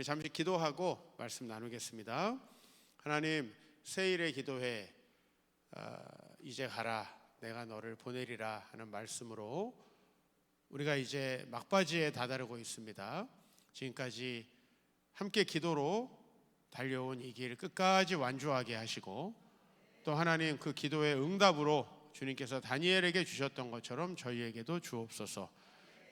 우리 잠시 기도하고 말씀 나누겠습니다. 하나님, 새일의 기도회 이제 가라 내가 너를 보내리라 하는 말씀으로 우리가 이제 막바지에 다다르고 있습니다. 지금까지 함께 기도로 달려온 이 길 끝까지 완주하게 하시고, 또 하나님 그 기도의 응답으로 주님께서 다니엘에게 주셨던 것처럼 저희에게도 주옵소서.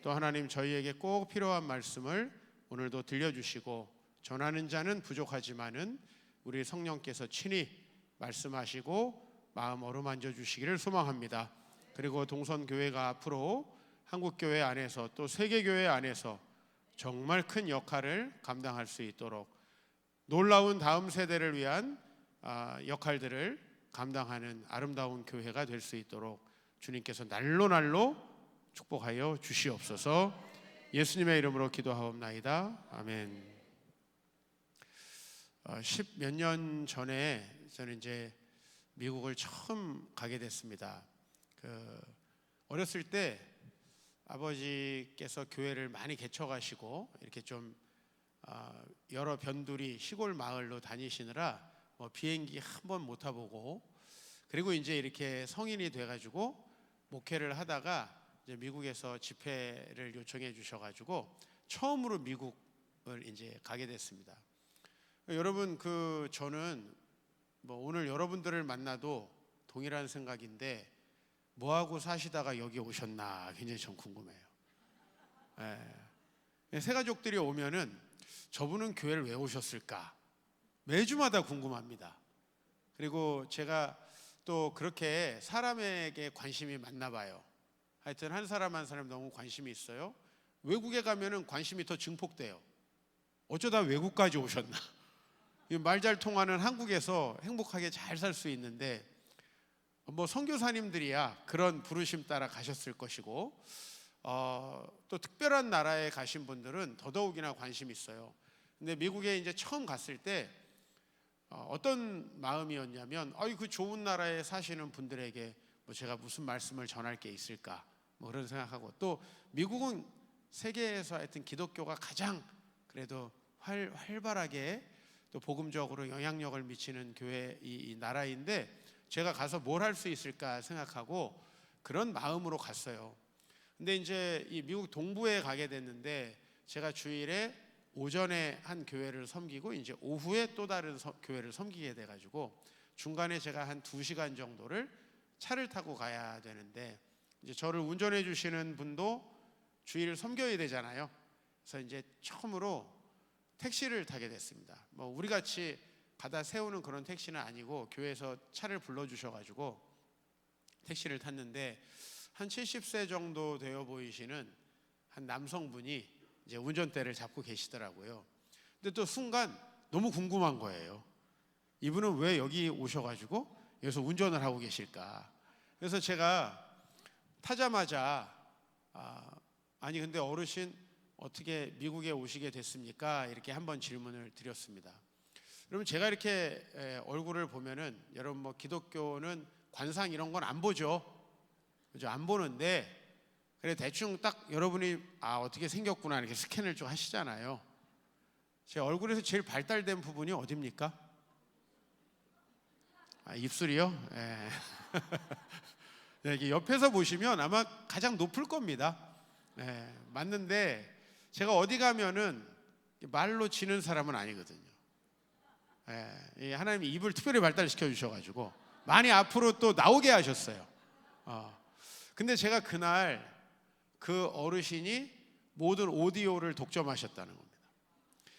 또 하나님, 저희에게 꼭 필요한 말씀을 오늘도 들려주시고, 전하는 자는 부족하지만은 우리 성령께서 친히 말씀하시고 마음 어루만져 주시기를 소망합니다. 그리고 동선교회가 앞으로 한국교회 안에서 또 세계교회 안에서 정말 큰 역할을 감당할 수 있도록, 놀라운 다음 세대를 위한 역할들을 감당하는 아름다운 교회가 될 수 있도록 주님께서 날로 축복하여 주시옵소서. 예수님의 이름으로 기도하옵나이다. 아멘. 10몇 년 전에 저는 이제 미국을 처음 가게 됐습니다. 어렸을 때 아버지께서 교회를 많이 개척하시고 이렇게 좀 여러 변두리 시골 마을로 다니시느라 비행기 한 번 못 타보고, 그리고 이제 이렇게 성인이 돼가지고 목회를 하다가 이제 미국에서 집회를 요청해 주셔가지고 처음으로 미국을 이제 가게 됐습니다. 여러분, 저는 오늘 여러분들을 만나도 동일한 생각인데, 뭐하고 사시다가 여기 오셨나 굉장히 좀 궁금해요. 새가족들이 오면은 저분은 교회를 왜 오셨을까 매주마다 궁금합니다. 그리고 제가 또 그렇게 사람에게 관심이 많나 봐요. 하여튼 한 사람 한 사람 너무 관심이 있어요. 외국에 가면은 관심이 더 증폭돼요. 어쩌다 외국까지 오셨나. 말 잘 통하는 한국에서 행복하게 잘 살 수 있는데, 선교사님들이야 그런 부르심 따라 가셨을 것이고, 또 특별한 나라에 가신 분들은 더더욱이나 관심이 있어요. 근데 미국에 이제 처음 갔을 때 어떤 마음이었냐면, 그 좋은 나라에 사시는 분들에게 제가 무슨 말씀을 전할 게 있을까, 그런 생각하고, 또 미국은 세계에서 하여튼 기독교가 가장 그래도 활발하게 또 복음적으로 영향력을 미치는 교회 이 나라인데, 제가 가서 뭘 할 수 있을까 생각하고 그런 마음으로 갔어요. 근데 이제 이 미국 동부에 가게 됐는데, 제가 주일에 오전에 한 교회를 섬기고 이제 오후에 또 다른 교회를 섬기게 돼가지고 중간에 제가 한 2시간 정도를 차를 타고 가야 되는데, 이제 저를 운전해 주시는 분도 주일 섬겨야 되잖아요. 그래서 이제 처음으로 택시를 타게 됐습니다. 우리 같이 가다 세우는 그런 택시는 아니고 교회에서 차를 불러주셔가지고 택시를 탔는데, 한 70세 정도 되어 보이시는 한 남성분이 이제 운전대를 잡고 계시더라고요. 근데 또 순간 너무 궁금한 거예요. 이분은 왜 여기 오셔가지고 여기서 운전을 하고 계실까. 그래서 제가 타자마자 아니 근데 어르신 어떻게 미국에 오시게 됐습니까? 이렇게 한번 질문을 드렸습니다. 여러분, 제가 이렇게 얼굴을 보면은, 여러분 기독교는 관상 이런 건 안 보죠. 그죠? 안 보는데, 그래 대충 딱 여러분이 어떻게 생겼구나 이렇게 스캔을 좀 하시잖아요. 제 얼굴에서 제일 발달된 부분이 어디입니까? 입술이요? 예. 이렇게 옆에서 보시면 아마 가장 높을 겁니다. 맞는데 제가 어디 가면은 말로 지는 사람은 아니거든요. 하나님이 입을 특별히 발달시켜 주셔가지고 많이 앞으로 또 나오게 하셨어요. 근데 제가 그날 그 어르신이 모든 오디오를 독점하셨다는 겁니다.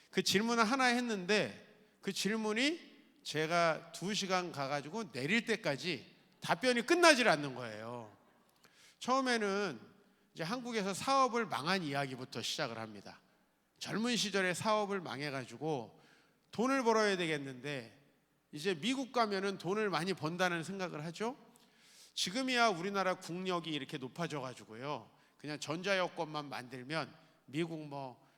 그 질문을 하나 했는데 그 질문이 제가 2시간 가가지고 내릴 때까지 답변이 끝나질 않는 거예요. 처음에는 이제 한국에서 사업을 망한 이야기부터 시작을 합니다. 젊은 시절에 사업을 망해가지고 돈을 벌어야 되겠는데, 이제 미국 가면은 돈을 많이 번다는 생각을 하죠. 지금이야 우리나라 국력이 이렇게 높아져가지고요, 그냥 전자여권만 만들면 미국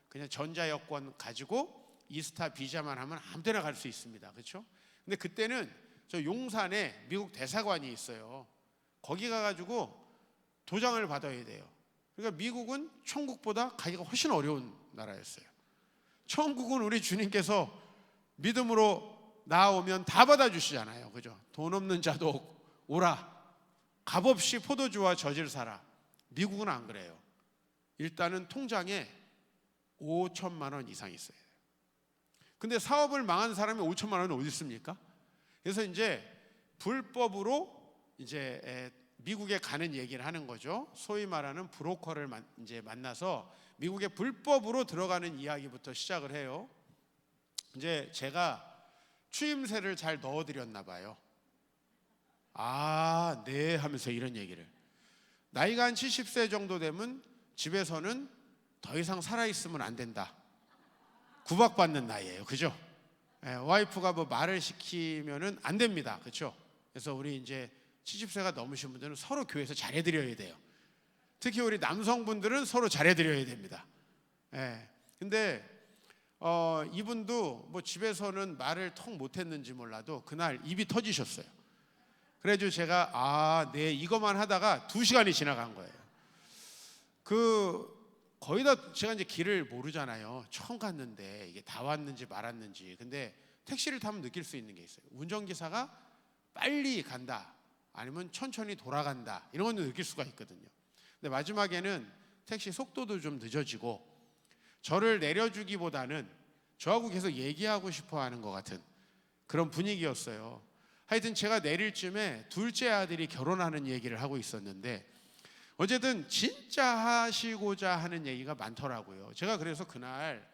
그냥 전자여권 가지고 이스타 비자만 하면 아무 데나 갈 수 있습니다. 그렇죠? 근데 그때는 저 용산에 미국 대사관이 있어요. 거기 가가지고 도장을 받아야 돼요. 그러니까 미국은 천국보다 가기가 훨씬 어려운 나라였어요. 천국은 우리 주님께서 믿음으로 나아오면 다 받아주시잖아요. 그죠? 돈 없는 자도 오라. 값없이 포도주와 젖을 사라. 미국은 안 그래요. 일단은 통장에 5천만 원 이상 있어야 돼요. 근데 사업을 망한 사람이 5천만 원이 어디 있습니까? 그래서 이제 불법으로 이제 미국에 가는 얘기를 하는 거죠. 소위 말하는 브로커를 이제 만나서 미국에 불법으로 들어가는 이야기부터 시작을 해요. 이제 제가 추임새를 잘 넣어드렸나 봐요. 아, 네 하면서 이런 얘기를. 나이가 한 70세 정도 되면 집에서는 더 이상 살아있으면 안 된다. 구박받는 나이예요. 그죠? 와이프가 뭐 말을 시키면은 안 됩니다. 그렇죠? 그래서 우리 이제 70세가 넘으신 분들은 서로 교회에서 잘해드려야 돼요. 특히 우리 남성분들은 서로 잘해드려야 됩니다. 근데 이분도 뭐 집에서는 말을 통 못했는지 몰라도 그날 입이 터지셨어요. 그래가지고 제가 네 이거만 하다가 2시간이 지나간 거예요. 거의 다 제가 이제 길을 모르잖아요. 처음 갔는데 이게 다 왔는지 말았는지. 근데 택시를 타면 느낄 수 있는 게 있어요. 운전기사가 빨리 간다 아니면 천천히 돌아간다 이런 건 느낄 수가 있거든요. 근데 마지막에는 택시 속도도 좀 늦어지고 저를 내려주기보다는 저하고 계속 얘기하고 싶어 하는 것 같은 그런 분위기였어요. 하여튼 제가 내릴 쯤에 둘째 아들이 결혼하는 얘기를 하고 있었는데 어쨌든 진짜 하시고자 하는 얘기가 많더라고요. 제가 그래서 그날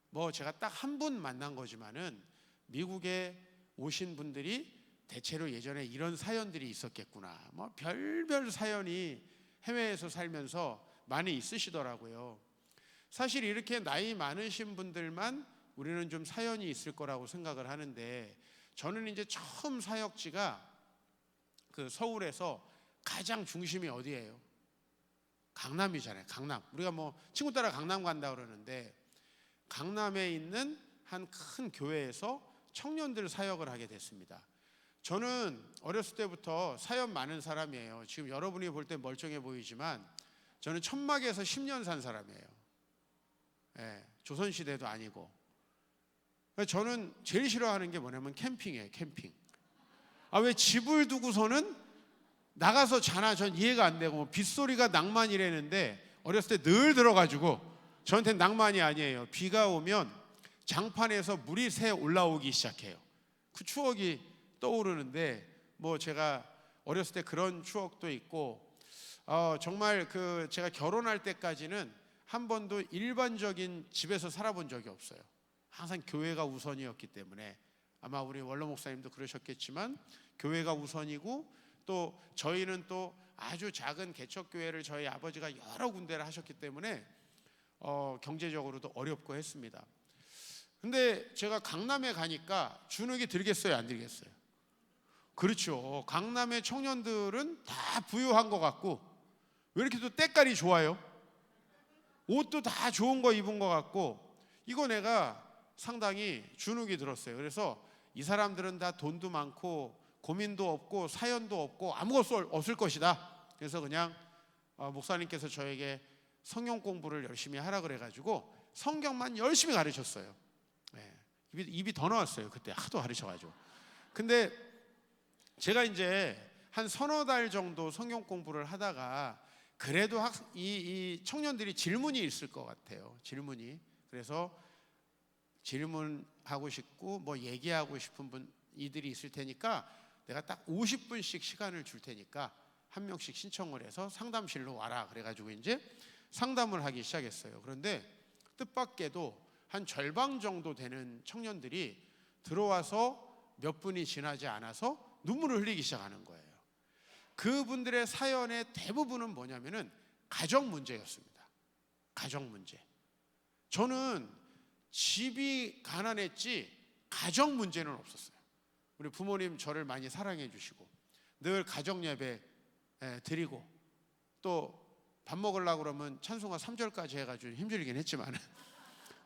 뭐 제가 딱 한 분 만난 거지만은 미국에 오신 분들이 대체로 예전에 이런 사연들이 있었겠구나. 뭐 별별 사연이 해외에서 살면서 많이 있으시더라고요. 사실 이렇게 나이 많으신 분들만 우리는 좀 사연이 있을 거라고 생각을 하는데 저는 이제 처음 사역지가 그 서울에서 가장 중심이 어디예요? 강남이잖아요. 강남. 우리가 뭐 친구 따라 강남 간다 그러는데 강남에 있는 한 큰 교회에서 청년들 사역을 하게 됐습니다. 저는 어렸을 때부터 사연 많은 사람이에요. 지금 여러분이 볼 때 멀쩡해 보이지만 저는 천막에서 10년 산 사람이에요. 조선시대도 아니고. 저는 제일 싫어하는 게 뭐냐면 캠핑이에요. 캠핑. 왜 집을 두고서는 나가서 자나 전 이해가 안 되고 빗소리가 낭만이라는데 어렸을 때 늘 들어가지고 저한테는 낭만이 아니에요. 비가 오면 장판에서 물이 새 올라오기 시작해요. 그 추억이 떠오르는데 뭐 제가 어렸을 때 그런 추억도 있고 정말 제가 결혼할 때까지는 한 번도 일반적인 집에서 살아본 적이 없어요. 항상 교회가 우선이었기 때문에 아마 우리 원로 목사님도 그러셨겠지만 교회가 우선이고 또 저희는 또 아주 작은 개척교회를 저희 아버지가 여러 군데를 하셨기 때문에 경제적으로도 어렵고 했습니다. 근데 제가 강남에 가니까 주눅이 들겠어요, 안 들겠어요? 그렇죠. 강남의 청년들은 다 부유한 것 같고 왜 이렇게 또 때깔이 좋아요? 옷도 다 좋은 거 입은 것 같고 이거 내가 상당히 주눅이 들었어요. 그래서 이 사람들은 다 돈도 많고 고민도 없고 사연도 없고 아무것도 없을 것이다. 그래서 그냥 목사님께서 저에게 성경 공부를 열심히 하라 그래가지고 성경만 열심히 가르쳤어요. 입이 더 나왔어요. 그때 하도 가르쳐가지고. 근데 제가 이제 한 서너 달 정도 성경 공부를 하다가 그래도 이 청년들이 질문이 있을 것 같아요. 질문이. 그래서 질문하고 싶고 뭐 얘기하고 싶은 분 이들이 있을 테니까 내가 딱 50분씩 시간을 줄 테니까 한 명씩 신청을 해서 상담실로 와라 그래가지고 이제 상담을 하기 시작했어요. 그런데 뜻밖에도 한 절반 정도 되는 청년들이 들어와서 몇 분이 지나지 않아서 눈물을 흘리기 시작하는 거예요. 그분들의 사연의 대부분은 뭐냐면은 가정 문제였습니다. 가정 문제. 저는 집이 가난했지 가정 문제는 없었어요. 우리 부모님 저를 많이 사랑해 주시고 늘 가정 예배 드리고 또 밥 먹으려고 그러면 찬송가 3절까지 해가지고 힘들긴 했지만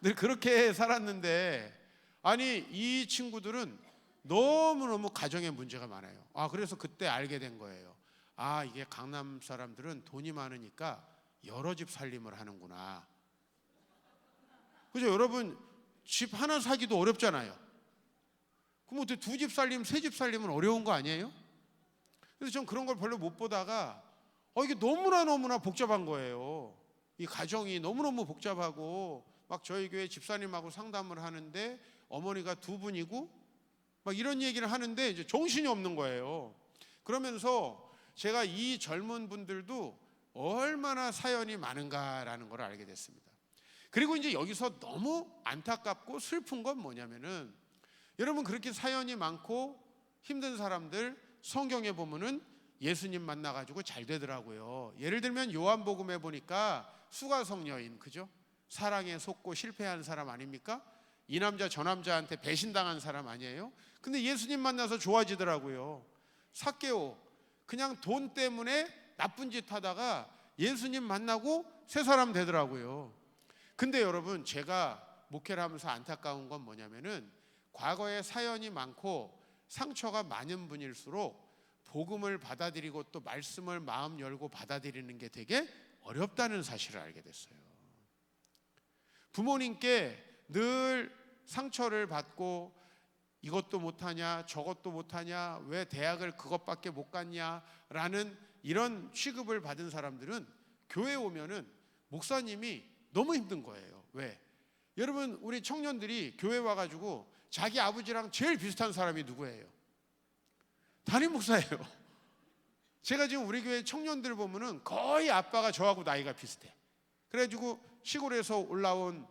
늘 그렇게 살았는데 아니 이 친구들은 너무너무 가정에 문제가 많아요. 그래서 그때 알게 된 거예요. 이게 강남 사람들은 돈이 많으니까 여러 집 살림을 하는구나. 그죠? 여러분 집 하나 사기도 어렵잖아요. 그럼 어떻게 두 집 살림, 세 집 살림은 어려운 거 아니에요? 그래서 전 그런 걸 별로 못 보다가 이게 너무나 복잡한 거예요. 이 가정이 너무너무 복잡하고 막 저희 교회 집사님하고 상담을 하는데 어머니가 두 분이고 막 이런 얘기를 하는데 이제 정신이 없는 거예요. 그러면서 제가 이 젊은 분들도 얼마나 사연이 많은가라는 걸 알게 됐습니다. 그리고 이제 여기서 너무 안타깝고 슬픈 건 뭐냐면은 여러분 그렇게 사연이 많고 힘든 사람들 성경에 보면은 예수님 만나가지고 잘 되더라고요. 예를 들면 요한복음에 보니까 수가성 여인, 그죠? 사랑에 속고 실패한 사람 아닙니까? 이 남자 저 남자한테 배신당한 사람 아니에요? 근데 예수님 만나서 좋아지더라고요. 삭개오, 그냥 돈 때문에 나쁜 짓 하다가 예수님 만나고 새 사람 되더라고요. 근데 여러분 제가 목회를 하면서 안타까운 건 뭐냐면은 과거에 사연이 많고 상처가 많은 분일수록 복음을 받아들이고 또 말씀을 마음 열고 받아들이는 게 되게 어렵다는 사실을 알게 됐어요. 부모님께 늘 상처를 받고 이것도 못하냐 저것도 못하냐 왜 대학을 그것밖에 못 갔냐라는 이런 취급을 받은 사람들은 교회에 오면은 목사님이 너무 힘든 거예요. 왜? 여러분 우리 청년들이 교회 와가지고 자기 아버지랑 제일 비슷한 사람이 누구예요? 담임 목사예요. 제가 지금 우리 교회 청년들 보면은 거의 아빠가 저하고 나이가 비슷해. 그래가지고 시골에서 올라온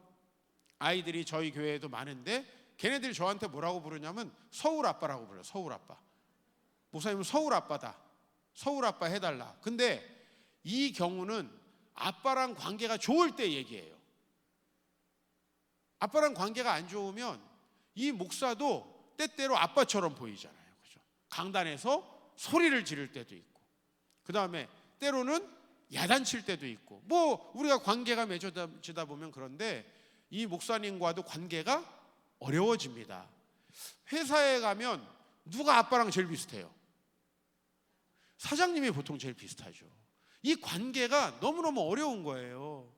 아이들이 저희 교회에도 많은데 걔네들이 저한테 뭐라고 부르냐면 서울 아빠라고 불러요. 서울 아빠. 목사님은 서울 아빠다. 서울 아빠 해달라. 근데 이 경우는 아빠랑 관계가 좋을 때 얘기해요. 아빠랑 관계가 안 좋으면 이 목사도 때때로 아빠처럼 보이잖아요. 그죠? 강단에서 소리를 지를 때도 있고, 그 다음에 때로는 야단칠 때도 있고, 뭐 우리가 관계가 맺어지다 보면 그런데 이 목사님과도 관계가 어려워집니다. 회사에 가면 누가 아빠랑 제일 비슷해요? 사장님이 보통 제일 비슷하죠. 이 관계가 너무너무 어려운 거예요.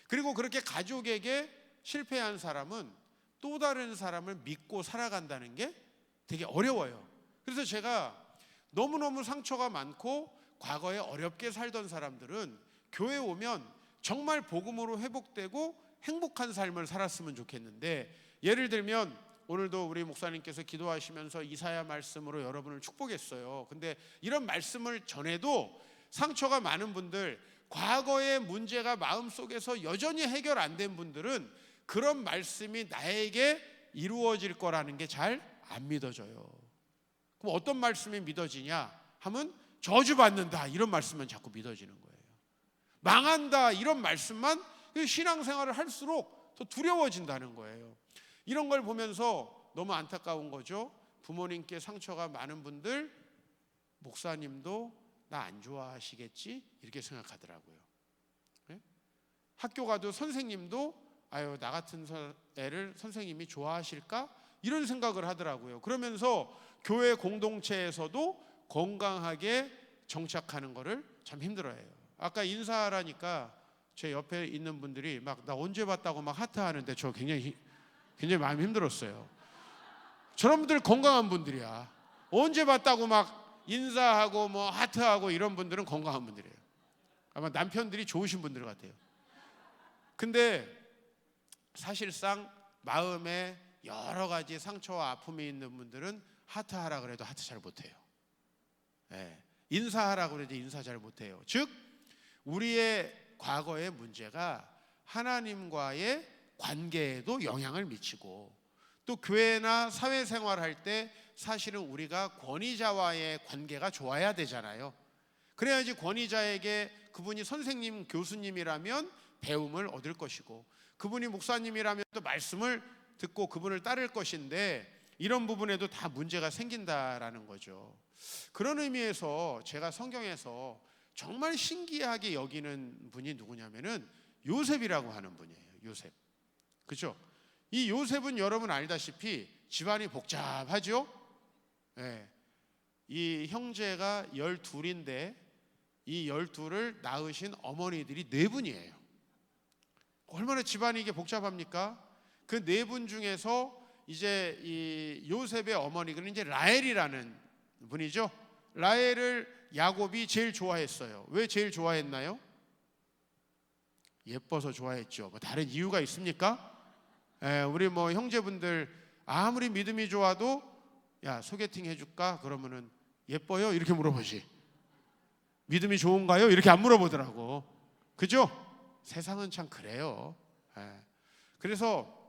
그리고 그렇게 가족에게 실패한 사람은 또 다른 사람을 믿고 살아간다는 게 되게 어려워요. 그래서 제가 너무너무 상처가 많고 과거에 어렵게 살던 사람들은 교회에 오면 정말 복음으로 회복되고 행복한 삶을 살았으면 좋겠는데, 예를 들면 오늘도 우리 목사님께서 기도하시면서 이사야 말씀으로 여러분을 축복했어요. 근데 이런 말씀을 전해도 상처가 많은 분들, 과거의 문제가 마음속에서 여전히 해결 안 된 분들은 그런 말씀이 나에게 이루어질 거라는 게 잘 안 믿어져요. 그럼 어떤 말씀이 믿어지냐 하면 저주받는다 이런 말씀만 자꾸 믿어지는 거예요. 망한다 이런 말씀만 신앙생활을 할수록 더 두려워진다는 거예요. 이런 걸 보면서 너무 안타까운 거죠. 부모님께 상처가 많은 분들, 목사님도 나 안 좋아하시겠지 이렇게 생각하더라고요. 네? 학교 가도 선생님도 아유 나 같은 애를 선생님이 좋아하실까 이런 생각을 하더라고요. 그러면서 교회 공동체에서도 건강하게 정착하는 거를 참 힘들어해요. 아까 인사하라니까 제 옆에 있는 분들이 막 나 언제 봤다고 막 하트하는데 저 굉장히 마음이 힘들었어요. 저런 분들 건강한 분들이야. 언제 봤다고 막 인사하고 뭐 하트하고 이런 분들은 건강한 분들이에요. 아마 남편들이 좋으신 분들 같아요. 근데 사실상 마음에 여러 가지 상처와 아픔이 있는 분들은 하트하라 그래도 하트 잘 못해요. 네. 인사하라 그래도 인사 잘 못해요. 즉 우리의 과거의 문제가 하나님과의 관계에도 영향을 미치고, 또 교회나 사회생활할 때 사실은 우리가 권위자와의 관계가 좋아야 되잖아요. 그래야지 권위자에게 그분이 선생님, 교수님이라면 배움을 얻을 것이고, 그분이 목사님이라면 또 말씀을 듣고 그분을 따를 것인데, 이런 부분에도 다 문제가 생긴다라는 거죠. 그런 의미에서 제가 성경에서 정말 신기하게 여기는 분이 누구냐면은 요셉이라고 하는 분이에요. 요셉. 그렇죠? 이 요셉은 여러분 알다시피 집안이 복잡하죠? 네. 이 형제가 12인데 이 12를 낳으신 어머니들이 4분이에요. 얼마나 집안이 이게 복잡합니까? 그 네 분 중에서 이제 이 요셉의 어머니는 이제 라헬이라는 분이죠. 라헬을 야곱이 제일 좋아했어요. 왜 제일 좋아했나요? 예뻐서 좋아했죠. 뭐 다른 이유가 있습니까? 우리 뭐 형제분들 아무리 믿음이 좋아도 야 소개팅 해줄까? 그러면은 예뻐요? 이렇게 물어보지. 믿음이 좋은가요? 이렇게 안 물어보더라고. 그죠? 세상은 참 그래요. 그래서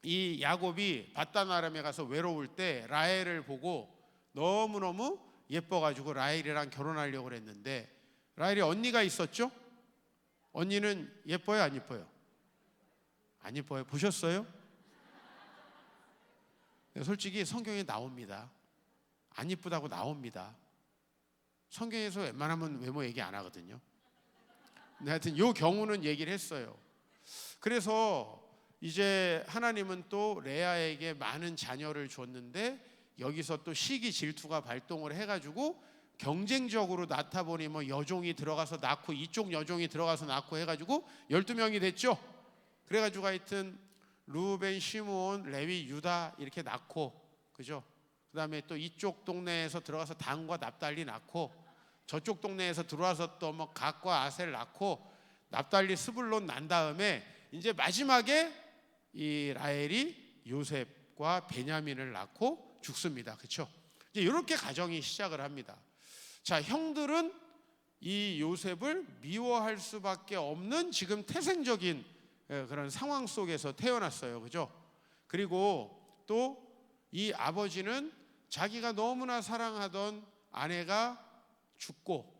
이 야곱이 밧단 아람에 가서 외로울 때 라헬을 보고 너무너무 예뻐가지고 라헬이랑 결혼하려고 그랬는데, 라헬이 언니가 있었죠? 언니는 예뻐요, 안 예뻐요? 안 예뻐요. 보셨어요? 솔직히 성경에 나옵니다. 안 예쁘다고 나옵니다. 성경에서 웬만하면 외모 얘기 안 하거든요. 근데 하여튼 이 경우는 얘기를 했어요. 그래서 이제 하나님은 또 레아에게 많은 자녀를 줬는데, 여기서 또 시기 질투가 발동을 해가지고 경쟁적으로 낳다 보니 뭐 여종이 들어가서 낳고 이쪽 여종이 들어가서 낳고 해가지고 12명이 됐죠. 그래가지고 하여튼 루벤, 시므온, 레위, 유다 이렇게 낳고, 그죠? 그 다음에 또 이쪽 동네에서 들어가서 단과 납달리 낳고, 저쪽 동네에서 들어와서 또 뭐 갓과 아셀 낳고, 납달리, 스불론 난 다음에 이제 마지막에 이 라헬이 요셉과 베냐민을 낳고 죽습니다. 그렇죠? 이제 이렇게 가정이 시작을 합니다. 자, 형들은 이 요셉을 미워할 수밖에 없는 지금 태생적인 그런 상황 속에서 태어났어요. 그죠? 그리고 또 이 아버지는 자기가 너무나 사랑하던 아내가 죽고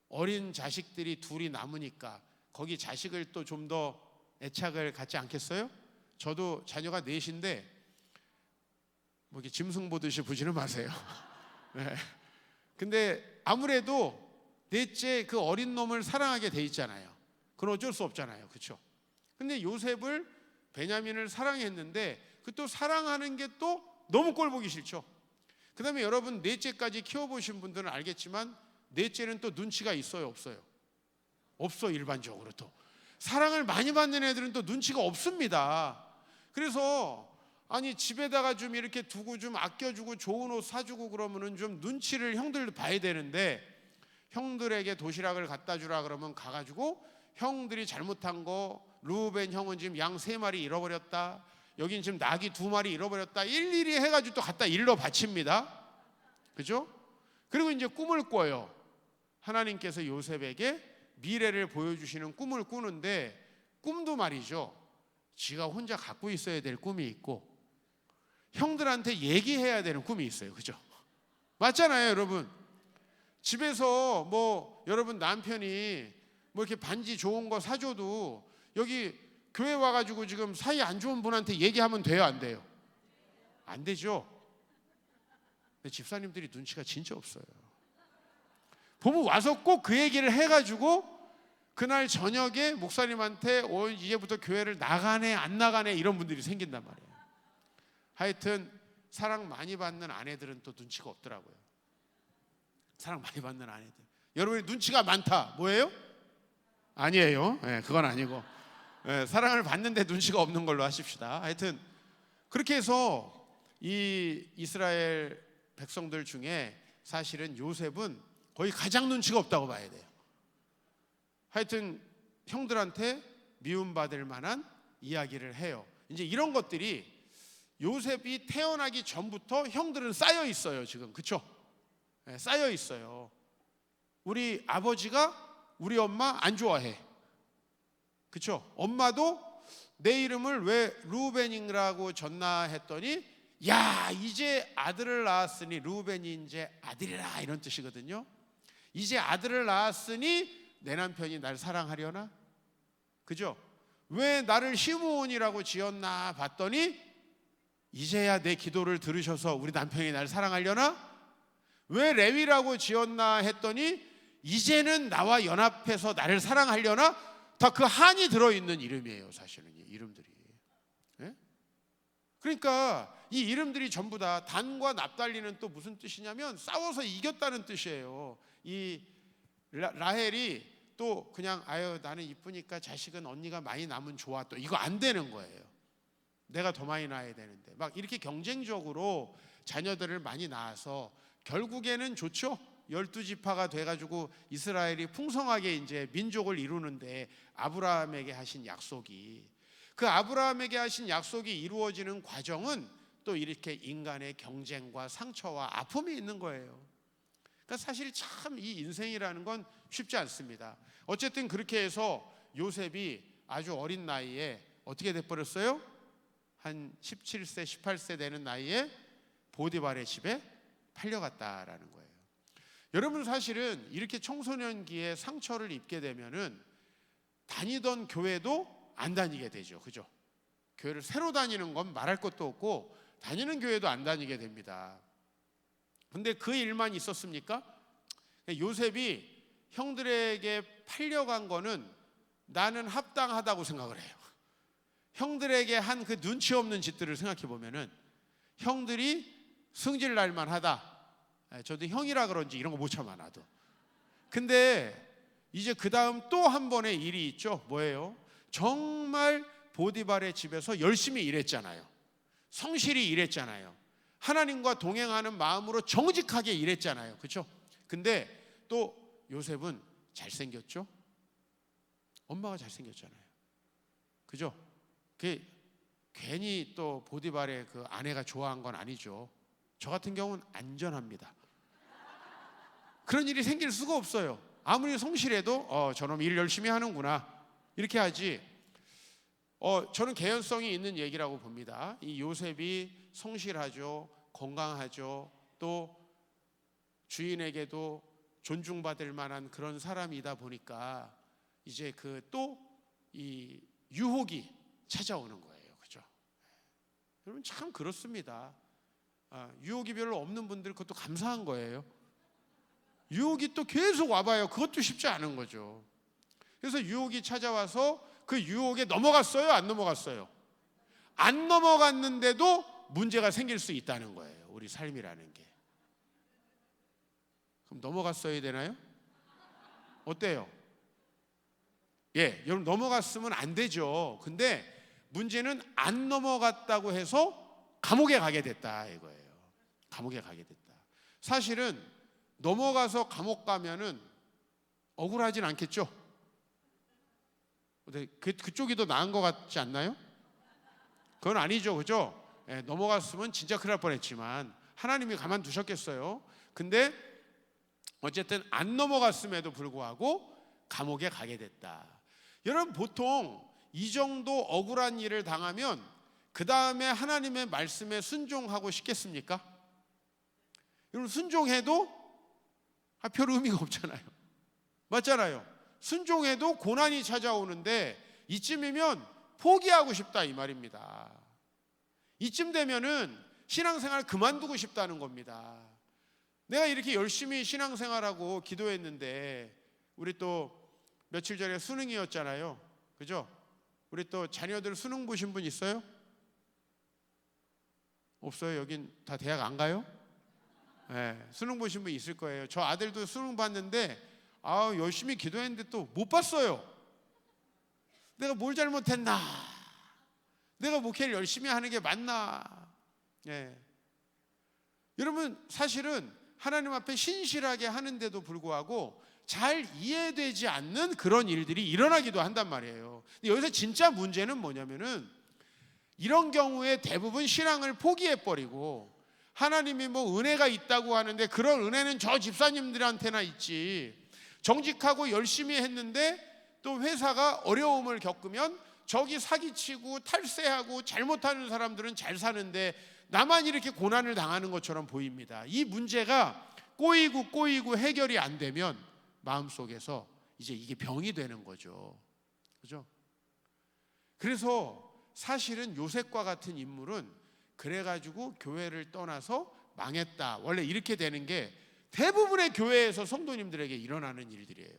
어린 자식들이 둘이 남으니까 거기 자식을 또 좀 더 애착을 갖지 않겠어요? 저도 자녀가 넷인데 뭐 이렇게 짐승 보듯이 보지는 마세요. 네. 근데 아무래도 넷째 그 어린 놈을 사랑하게 돼 있잖아요. 그건 어쩔 수 없잖아요. 그렇죠? 근데 요셉을, 베냐민을 사랑했는데 그 또 사랑하는 게 또 너무 꼴 보기 싫죠. 그 다음에 여러분 넷째까지 키워보신 분들은 알겠지만 넷째는 또 눈치가 있어요, 없어요? 없어. 일반적으로 또 사랑을 많이 받는 애들은 또 눈치가 없습니다. 그래서 아니 집에다가 좀 이렇게 두고 좀 아껴주고 좋은 옷 사주고 그러면은 좀 눈치를 형들도 봐야 되는데, 형들에게 도시락을 갖다 주라 그러면 가가지고 형들이 잘못한 거, 루벤 형은 지금 양 3마리 잃어버렸다, 여긴 지금 낙이 2마리 잃어버렸다, 일일이 해가지고 또 갖다 일러 바칩니다. 그죠? 그리고 이제 꿈을 꿔요. 하나님께서 요셉에게 미래를 보여주시는 꿈을 꾸는데, 꿈도 말이죠, 지가 혼자 갖고 있어야 될 꿈이 있고 형들한테 얘기해야 되는 꿈이 있어요. 그죠? 맞잖아요, 여러분. 집에서 뭐 여러분 남편이 뭐 이렇게 반지 좋은 거 사줘도 여기 교회 와가지고 지금 사이 안 좋은 분한테 얘기하면 돼요, 안 돼요? 안 되죠. 근데 집사님들이 눈치가 진짜 없어요. 보면 와서 꼭 그 얘기를 해가지고 그날 저녁에 목사님한테 이제부터 교회를 나가네 안 나가네 이런 분들이 생긴단 말이에요. 하여튼 사랑 많이 받는 아내들은 또 눈치가 없더라고요. 사랑 많이 받는 아내들, 여러분이 눈치가 많다 뭐예요? 아니에요. 그건 아니고 사랑을 받는데 눈치가 없는 걸로 하십시다. 하여튼 그렇게 해서 이 이스라엘 백성들 중에 사실은 요셉은 거의 가장 눈치가 없다고 봐야 돼요. 하여튼 형들한테 미움받을 만한 이야기를 해요. 이제 이런 것들이 요셉이 태어나기 전부터 형들은 쌓여 있어요. 지금 그렇죠? 쌓여 있어요. 우리 아버지가 우리 엄마 안 좋아해. 그렇죠? 엄마도 내 이름을 왜 루벤이라고 졌나 했더니, 야 이제 아들을 낳았으니, 루벤이 이제 아들이라 이런 뜻이거든요. 이제 아들을 낳았으니 내 남편이 날 사랑하려나? 그죠? 왜 나를 시므온이라고 지었나 봤더니 이제야 내 기도를 들으셔서 우리 남편이 날 사랑하려나? 왜 레위라고 지었나 했더니 이제는 나와 연합해서 나를 사랑하려나? 다 그 한이 들어있는 이름이에요. 사실은 이 이름들이. 그러니까 이 이름들이 전부 다, 단과 납달리는 또 무슨 뜻이냐면 싸워서 이겼다는 뜻이에요. 이 라헬이 또 그냥 아유 나는 이쁘니까 자식은 언니가 많이 낳으면 좋아, 또 이거 안 되는 거예요. 내가 더 많이 낳아야 되는데 막 이렇게 경쟁적으로 자녀들을 많이 낳아서 결국에는 좋죠. 12지파가 돼가지고 이스라엘이 풍성하게 이제 민족을 이루는데 아브라함에게 하신 약속이, 그 아브라함에게 하신 약속이 이루어지는 과정은 또 이렇게 인간의 경쟁과 상처와 아픔이 있는 거예요. 그러니까 사실 참 이 인생이라는 건 쉽지 않습니다. 어쨌든 그렇게 해서 요셉이 아주 어린 나이에 어떻게 돼버렸어요? 한 17세, 18세 되는 나이에 보디발의 집에 팔려갔다라는 거예요. 여러분, 사실은 이렇게 청소년기에 상처를 입게 되면은 다니던 교회도 안 다니게 되죠. 그죠? 교회를 새로 다니는 건 말할 것도 없고 다니는 교회도 안 다니게 됩니다. 근데 그 일만 있었습니까? 요셉이 형들에게 팔려간 거는 나는 합당하다고 생각을 해요. 형들에게 한 그 눈치 없는 짓들을 생각해 보면은 형들이 승질 날만 하다. 저도 형이라 그런지 이런 거 못 참아 나도. 근데 이제 그 다음 또 한 번의 일이 있죠. 뭐예요? 정말 보디발의 집에서 열심히 일했잖아요. 성실히 일했잖아요. 하나님과 동행하는 마음으로 정직하게 일했잖아요. 그렇죠? 근데 또 요셉은 잘생겼죠? 엄마가 잘생겼잖아요. 그죠? 그 괜히 또 보디발의 그 아내가 좋아한 건 아니죠. 저 같은 경우는 안전합니다. 그런 일이 생길 수가 없어요. 아무리 성실해도 저놈 일 열심히 하는구나 이렇게 하지. 저는 개연성이 있는 얘기라고 봅니다. 이 요셉이 성실하죠, 건강하죠, 또 주인에게도 존중받을 만한 그런 사람이다 보니까 이제 그 또 이 유혹이 찾아오는 거예요. 그죠? 여러분 참 그렇습니다. 유혹이 별로 없는 분들 그것도 감사한 거예요. 유혹이 또 계속 와봐요. 그것도 쉽지 않은 거죠. 그래서 유혹이 찾아와서 그 유혹에 넘어갔어요? 안 넘어갔어요? 안 넘어갔는데도 문제가 생길 수 있다는 거예요. 우리 삶이라는 게. 그럼 넘어갔어야 되나요? 어때요? 예, 여러분 넘어갔으면 안 되죠. 근데 문제는 안 넘어갔다고 해서 감옥에 가게 됐다 이거예요. 감옥에 가게 됐다. 사실은 넘어가서 감옥 가면은 억울하진 않겠죠? 그쪽이 더 나은 것 같지 않나요? 그건 아니죠. 그죠? 예, 넘어갔으면 진짜 큰일 날 뻔했지만 하나님이 가만두셨겠어요? 근데 어쨌든 안 넘어갔음에도 불구하고 감옥에 가게 됐다. 여러분 보통 이 정도 억울한 일을 당하면 그 다음에 하나님의 말씀에 순종하고 싶겠습니까? 여러분 순종해도 별 의미가 없잖아요. 맞잖아요. 순종해도 고난이 찾아오는데 이쯤이면 포기하고 싶다 이 말입니다. 이쯤 되면은 신앙생활 그만두고 싶다는 겁니다. 내가 이렇게 열심히 신앙생활하고 기도했는데 우리 또 며칠 전에 수능이었잖아요. 그죠? 우리 또 자녀들 수능 보신 분 있어요? 없어요? 여긴 다 대학 안 가요? 네, 수능 보신 분 있을 거예요. 저 아들도 수능 봤는데 열심히 기도했는데 또 못 봤어요. 내가 뭘 잘못했나? 내가 목회를 열심히 하는 게 맞나? 네. 여러분 사실은 하나님 앞에 신실하게 하는데도 불구하고 잘 이해되지 않는 그런 일들이 일어나기도 한단 말이에요. 근데 여기서 진짜 문제는 뭐냐면은 이런 경우에 대부분 신앙을 포기해버리고 하나님이 뭐 은혜가 있다고 하는데 그런 은혜는 저 집사님들한테나 있지. 정직하고 열심히 했는데 또 회사가 어려움을 겪으면 저기 사기치고 탈세하고 잘못하는 사람들은 잘 사는데 나만 이렇게 고난을 당하는 것처럼 보입니다. 이 문제가 꼬이고 해결이 안 되면 마음속에서 이제 이게 병이 되는 거죠. 그죠? 그래서 사실은 요셉과 같은 인물은 그래가지고 교회를 떠나서 망했다. 원래 이렇게 되는 게 대부분의 교회에서 성도님들에게 일어나는 일들이에요.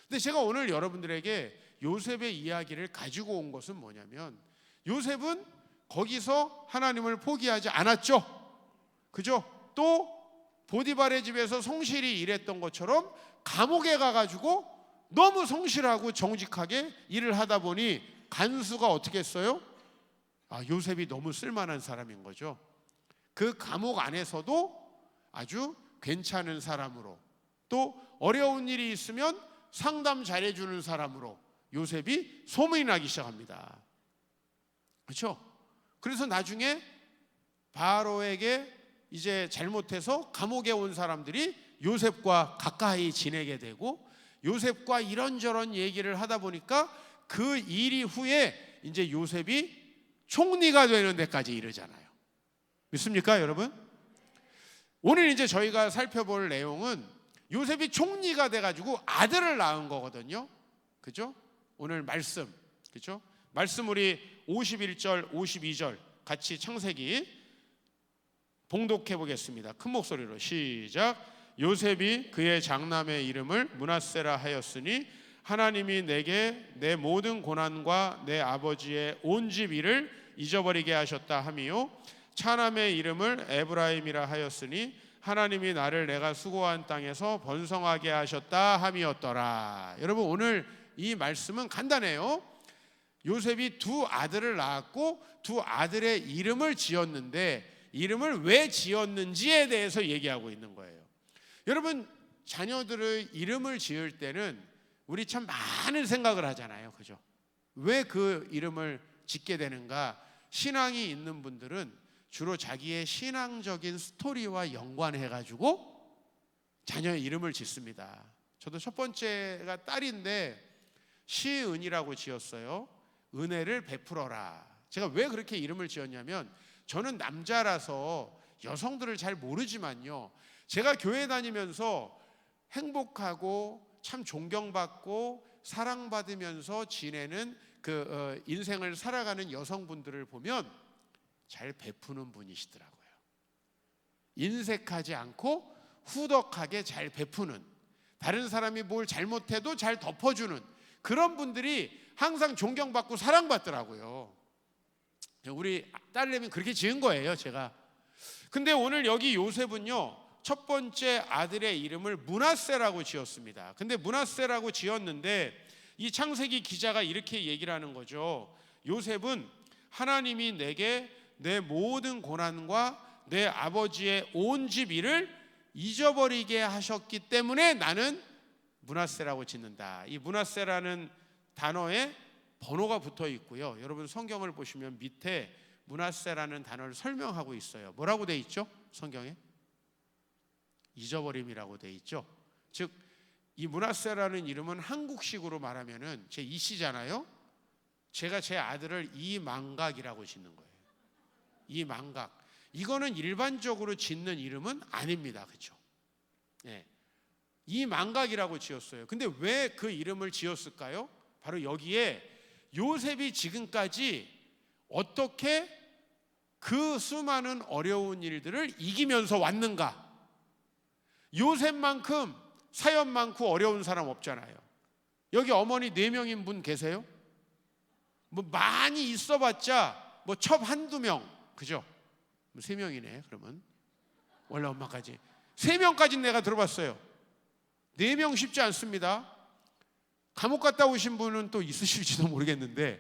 근데 제가 오늘 여러분들에게 요셉의 이야기를 가지고 온 것은 뭐냐면 요셉은 거기서 하나님을 포기하지 않았죠. 그죠? 또 보디발의 집에서 성실히 일했던 것처럼 감옥에 가가지고 너무 성실하고 정직하게 일을 하다 보니 간수가 어떻게 했어요? 요셉이 너무 쓸만한 사람인 거죠. 그 감옥 안에서도 아주 괜찮은 사람으로, 또 어려운 일이 있으면 상담 잘해주는 사람으로 요셉이 소문이 나기 시작합니다. 그렇죠? 그래서 나중에 바로에게 이제 잘못해서 감옥에 온 사람들이 요셉과 가까이 지내게 되고, 요셉과 이런저런 얘기를 하다 보니까 그 일 이후에 이제 요셉이 총리가 되는 데까지 이르잖아요. 믿습니까, 여러분? 오늘 이제 저희가 살펴볼 내용은 요셉이 총리가 돼가지고 아들을 낳은 거거든요. 그죠? 오늘 말씀, 그죠? 말씀 우리 51절, 52절 같이 창세기 봉독해 보겠습니다. 큰 목소리로 시작. 요셉이 그의 장남의 이름을 므낫세라 하였으니 하나님이 내게 내 모든 고난과 내 아버지의 온 집 일을 잊어버리게 하셨다 하미요, 차남의 이름을 에브라임이라 하였으니 하나님이 나를 내가 수고한 땅에서 번성하게 하셨다 함이었더라. 여러분, 오늘 이 말씀은 간단해요. 요셉이 두 아들을 낳았고 두 아들의 이름을 지었는데, 이름을 왜 지었는지에 대해서 얘기하고 있는 거예요. 여러분, 자녀들의 이름을 지을 때는 우리 참 많은 생각을 하잖아요. 그죠? 왜 그 이름을 짓게 되는가? 신앙이 있는 분들은 주로 자기의 신앙적인 스토리와 연관해가지고 자녀의 이름을 짓습니다. 저도 첫 번째가 딸인데 시은이라고 지었어요. 은혜를 베풀어라. 제가 왜 그렇게 이름을 지었냐면, 저는 남자라서 여성들을 잘 모르지만요, 제가 교회 다니면서 행복하고 참 존경받고 사랑받으면서 지내는 그 인생을 살아가는 여성분들을 보면 잘 베푸는 분이시더라고요. 인색하지 않고 후덕하게 잘 베푸는, 다른 사람이 뭘 잘못해도 잘 덮어주는 그런 분들이 항상 존경받고 사랑받더라고요. 우리 딸내미 그렇게 지은 거예요, 제가. 근데 오늘 여기 요셉은요, 첫 번째 아들의 이름을 므낫세라고 지었습니다. 근데 므낫세라고 지었는데 이 창세기 기자가 이렇게 얘기를 하는 거죠. 요셉은 하나님이 내게 내 모든 고난과 내 아버지의 온 집 일을 잊어버리게 하셨기 때문에 나는 므낫세라고 짓는다. 이 므낫세라는 단어에 번호가 붙어 있고요. 여러분 성경을 보시면 밑에 므낫세라는 단어를 설명하고 있어요. 뭐라고 돼 있죠? 성경에? 잊어버림이라고 돼 있죠. 즉 이 므낫세라는 이름은 한국식으로 말하면은 제 이씨잖아요. 제가 제 아들을 이망각이라고 짓는 거예요. 이망각. 이거는 일반적으로 짓는 이름은 아닙니다. 그렇죠? 네. 이망각이라고 지었어요. 근데 왜 그 이름을 지었을까요? 바로 여기에 요셉이 지금까지 어떻게 그 수많은 어려운 일들을 이기면서 왔는가? 요셉만큼 사연 많고 어려운 사람 없잖아요. 여기 어머니 4명인 분 계세요? 뭐 많이 있어봤자 뭐 첩 한두 명, 그죠? 3명이네. 그러면 원래 엄마까지 3명까지는 내가 들어봤어요. 4명 쉽지 않습니다. 감옥 갔다 오신 분은 또 있으실지도 모르겠는데,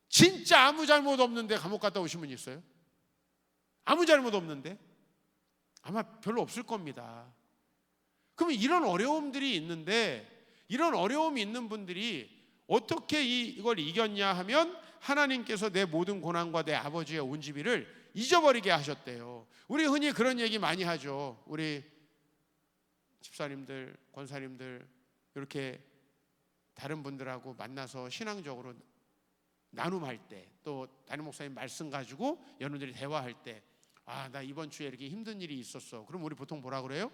진짜 아무 잘못 없는데 감옥 갔다 오신 분 있어요? 아무 잘못 없는데? 아마 별로 없을 겁니다. 그러면 이런 어려움들이 있는데, 이런 어려움이 있는 분들이 어떻게 이걸 이겼냐 하면, 하나님께서 내 모든 고난과 내 아버지의 온 집일을 잊어버리게 하셨대요. 우리 흔히 그런 얘기 많이 하죠. 우리 집사님들, 권사님들 이렇게 다른 분들하고 만나서 신앙적으로 나눔할 때, 또 담임 목사님 말씀 가지고 여러분들이 대화할 때, 나 이번 주에 이렇게 힘든 일이 있었어. 그럼 우리 보통 뭐라 그래요?